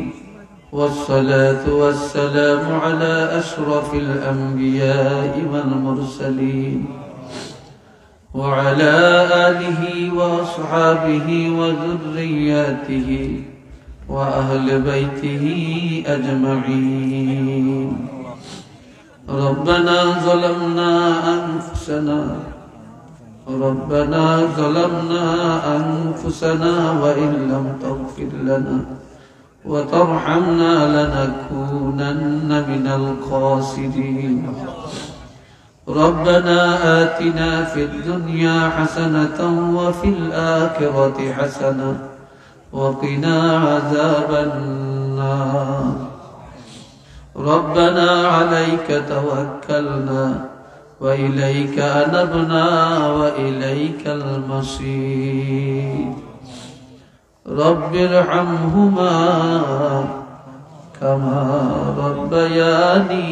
والصلاة والسلام على أشرف الأنبياء والمرسلين وعلى آله وأصحابه وذرياته وأهل بيته أجمعين. ربنا ظلمنا أنفسنا وإن لم تغفر لنا وترحمنا لنكونن من الخاسرين. ربنا آتنا في الدنيا حسنة وفي الآخرة حسنة وقنا عذاب النار. ربنا عليك توكلنا وإليك أنبنا وإليك المصير. رب ارحمهما كما ربياني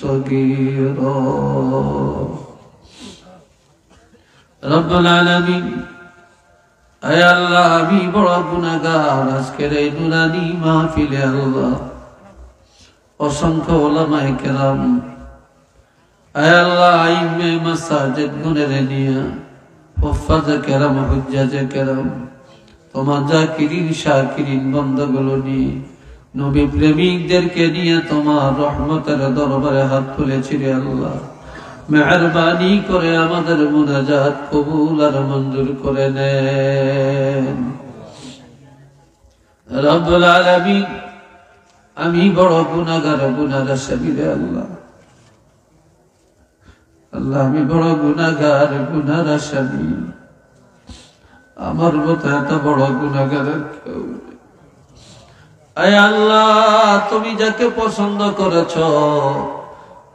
صغيرا. رب العالمين আয় আল্লাহ, আমি বড় গুনাহগার। আজকের এই নুরানি মাহফিলে আল্লাহ অসংখ্য উলামায়ে কেরাম, আয় আল্লাহ আইমে মাসাজিদ গুণের নিয়া হুফাজে কেরাম, হুজ্জাজে কেরাম, তোমার জাকিরিন শাকিরিন বান্দাগুলো নিয়ে, নবী প্রেমিকদেরকে নিয়ে তোমার রহমতের দরবারে হাত তুলেছি রে আল্লাহ। মেহেরবানি করে আমাদের মুনাজাত কবুল আর মঞ্জুর করে নেন রব্বুল আলামিন। আমি বড় গুনাহগার, গুনাহর সাবিরে আল্লাহ। আল্লাহ আমি বড় গুনাহগার, গুনাহর সাবি। আমার মতো এত বড় গুনাহগার কেউ নেই। আয় আল্লাহ, তুমি যাকে পছন্দ করেছ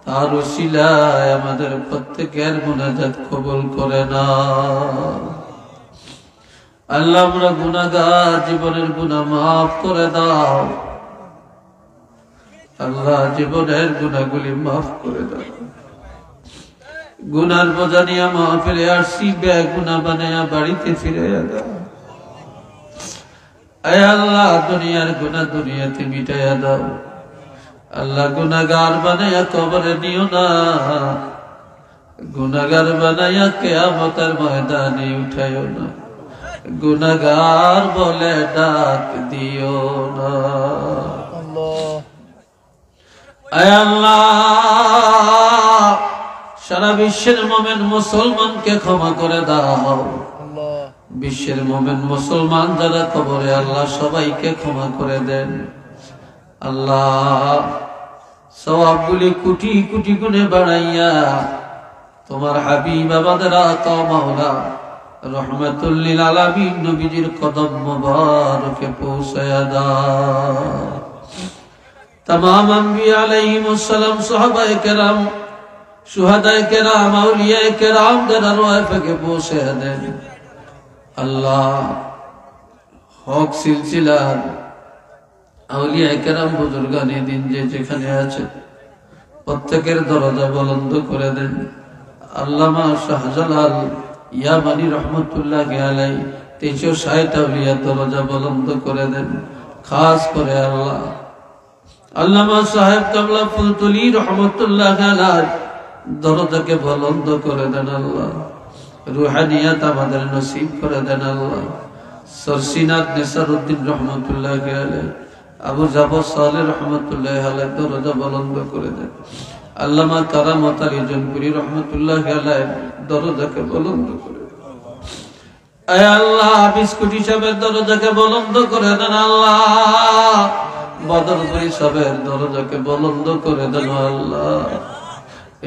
তার উসিলায় আমাদের প্রত্যেকের মুনাজাত কবুল করে নাও। আল্লাহ আমরা গুনাহগার, জীবনের গুনাহ মাফ করে দাও। আল্লাহ জীবনের গুনাহগুলি মাফ করে দাও। গুনার বোঝা নিয়ে মাহফিলে আসছি, বেগুনাহ বানায়া বাড়িতে ফিরে দাও। আয় আল্লাহ দুনিয়ার গুনাহ দুনিয়াতে মিটাইয়া দাও। আল্লাহ গুনাহগার বানায়া কবরে নিও না, গুনাহগার বানায়া কিয়ামতের ময়দানে উঠাইও না, গুনাহগার বলে ডাক দিও না। আয় আল্লাহ সারা বিশ্বের মুমিন মুসলমানকে ক্ষমা করে দাও। বিশ্বের মুমিন মুসলমান যারা কবরে আল্লাহ সবাইকে ক্ষমা করে দেন। আল্লাহ সওয়াবগুলি কোটি কোটি গুণে বাড়াইয়া তোমার হাবিব আমাদের আকা মাওলা রহমাতুল লিল আলামিন নবীজির কদম মুবারকে পৌঁছায়া দাও। तमाम अंबिया अलैहिमुस सलाम, साहबाए केराम, शुहदाए केराम, औलियाए केराम दरवाज़े पे पहुंचे दें। अल्लाह हक सिलसिला औलियाए केराम बुजुर्गानी दिन जे যেখানে আছে প্রত্যেকের দরজা বন্ধ করে দেন। আল্লামা শাহজালাল ইয়ামানি রহমাতুল্লাহি আলাইহি 360 আউলিয়া দরজা বন্ধ করে দেন। খাস করে আল্লাহ আল্লামা সাহেব কাবলা ফুলতুলি রহমতুল্লাহ আলাইহি দরজাকে বুলন্দ করে দেন আল্লাহ, রুহানিয়াত আমাদের নসিব করে দেন আল্লাহ। সরসিনাত নেসারউদ্দিন রহমতুল্লাহ আলাইহি, আবু জাফর সালেহ রহমতুল্লাহ আলাইহি দরজা বুলন্দ করে দেন। আল্লামা কারামত আলী জনপুরি রহমতুল্লাহ আলাইহি দরজাকে বুলন্দ করে দেন। আয় আল্লাহ, বিস্কুটি সাহেবের দরজাকে বুলন্দ করে দেন আল্লাহ, বদরপুরি সাহেবের দরজাকে বুলন্দ করে দেন আল্লাহ।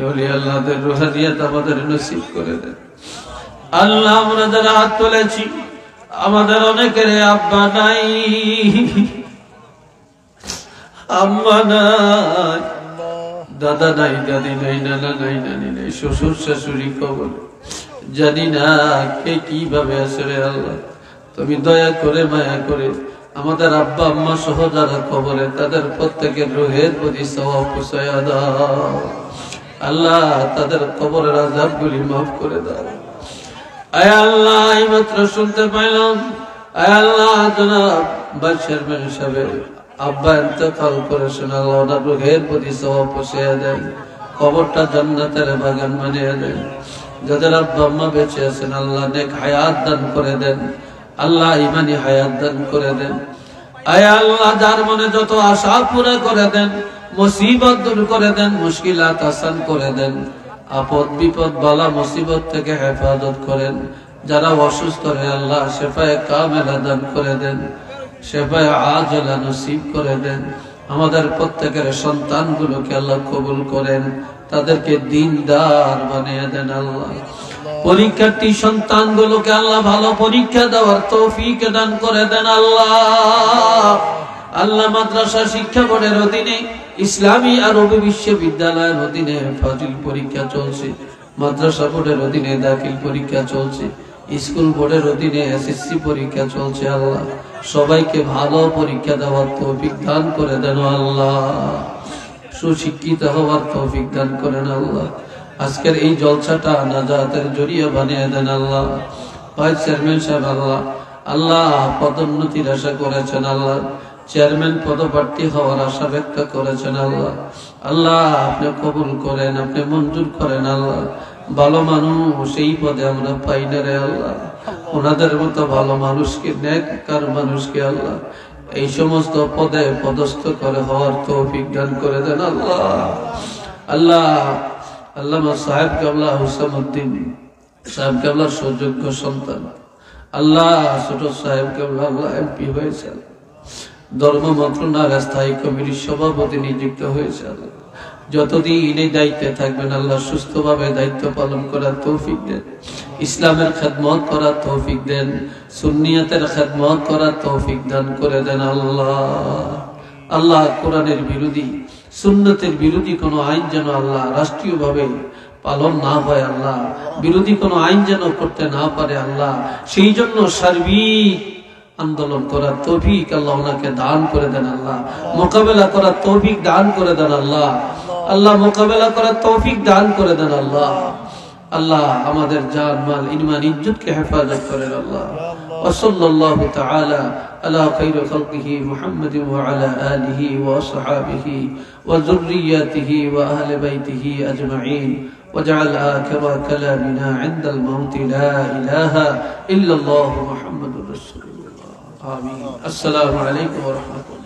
এওলি আল্লাহদের রুহানিয়াত আমাদের নসিব করে দেন আল্লাহ। আমরা যারা হাত তুলেছি, আমাদের অনেকের আব্বা নাই, আম্মা নাই, দাদা নাই, দাদি নাই, নানা নাই, নানি নাই, শ্বশুর শাশুড়ি কবর, জানি না কে কিভাবে আছে রে আল্লাহ। তুমি দয়া করে মায়া করে আমাদের আব্বা আম্মা সহ যারা কবরে, তাদের প্রত্যেকের রুহের প্রতি সওয়াব পৌঁছায়া দাও আল্লাহ। তাদের কবরের আযাবগুলি মাফ করে দাও। আয় আল্লাহ, এইমাত্র শুনতে পাইলাম, আয় আল্লাহ, জনাব বাদশাহ মেহর সাহেবের আব্বা ইন্তেকাল করেছেন আল্লাহ, ওনার রুহের প্রতি সওয়াব পৌঁছায়া দেন, কবরটা জান্নাতের বাগান বানিয়ে দেন। যাদের আব্বা আম্মা বেঁচে আছেন আল্লাহ নেক হায়াত দান করে দেন আল্লাহ, ইমানি হায়াত দান করে দেন। আয় আল্লাহ, যার মনে যত আশা পুরা করে দেন, মুসিবত দূর করে দেন, মুশকিলাত আসান করে দেন, আপদ বিপদ বালা মুসিবত থেকে হেফাজত করেন। যারা অসুস্থ রে আল্লাহ শেফায়ে কামেলা দান করে দেন, শেফায়ে আজলা নসিব করে দেন। আমাদের প্রত্যেকের সন্তানগুলোকে আল্লাহ কবুল করেন, তাদেরকে দিনদার বানিয়ে দেন আল্লাহ। পরীক্ষার্থী সন্তানগুলোকে আল্লাহ ভালো পরীক্ষা দেওয়ার তৌফিক দান করে দেন আল্লাহ। আল্লাহ, মাদ্রাসা শিক্ষা বোর্ডের অধীনে ইসলামী আরবি বিশ্ববিদ্যালয়ের অধীনে ফাজিল পরীক্ষা চলছে, মাদ্রাসা বোর্ডের অধীনে দাখিল পরীক্ষা চলছে, স্কুল বোর্ডের অধীনে এসএসসি পরীক্ষা চলছে আল্লাহ। সবাইকে ভালো পরীক্ষা দেওয়ার তৌফিক দান করে দেন আল্লাহ, সুশিক্ষিত হওয়ার তৌফিক দান করেন আল্লাহ। আজকের এই জলসাটা নাজাতের জরিয়া বানিয়ে দেন আল্লাহ। ভাইস চেয়ারম্যান সাহেব আল্লাহ, আল্লাহ পদোন্নতির আশা করেছেন আল্লাহ, চেয়ারম্যান পদপ্রার্থী হওয়ার আশা ব্যক্ত করেছেন আল্লাহ। আল্লাহ, আপনি কবুল করেন, আপনি মঞ্জুর করেন আল্লাহ। ভালো মানুষ এই পদে আমরা পাই না রে আল্লাহ, ওনাদের মতো ভালো মানুষকে, নেককার মানুষকে আল্লাহ এই সমস্ত পদে পদস্থ করে হওয়ার তৌফিক দান করে দেন আল্লাহ। আল্লাহ, আল্লামা সাহেব কাবলা হুসামউদ্দিন সাহেব কাবলার সুযোগ্য সন্তান আল্লাহ, ছোট সাহেব কাবলা আল্লাহ এমপি হয়েছে, ধর্ম মন্ত্রণালয়ের স্থায়ী কমিটির সভাপতি নিযুক্ত হয়েছে। যতদিন এই দায়িত্বে থাকবেন আল্লাহ সুস্থভাবে দায়িত্ব পালন করার তৌফিক দেন, ইসলামের খেদমত করার তৌফিক দেন, সুন্নিয়তের খেদমত করার তৌফিক দান করে দেন আল্লাহ। আল্লাহ, কোরআনের বিরোধী সুন্নতের বিরোধী কোন আইন যেন আল্লাহ রাষ্ট্রীয়ভাবে পালন না হয় আল্লাহ, বিরোধী কোন আইন যেন করতে না পারে আল্লাহ, সেই জন্য সার্বিক আন্দোলন করার তৌফিক আল্লাহ ওনাকে দান করে দেন আল্লাহ, মোকাবেলা করার তৌফিক দান করে দেন আল্লাহ। আল্লাহ, মোকাবেলা করার তৌফিক দান করে দেন আল্লাহ। আল্লাহ, আমাদের জান মাল ঈমান ইজ্জতকে হেফাজত করেন আল্লাহ। وصلى الله تعالى على خير خلقه محمد وعلى آله وصحابه وذرياته وأهل بيته أجمعين، واجعل آخر كلامنا عند الموت لا إله إلا الله محمد رسول الله. آمين. السلام عليكم ورحمة الله.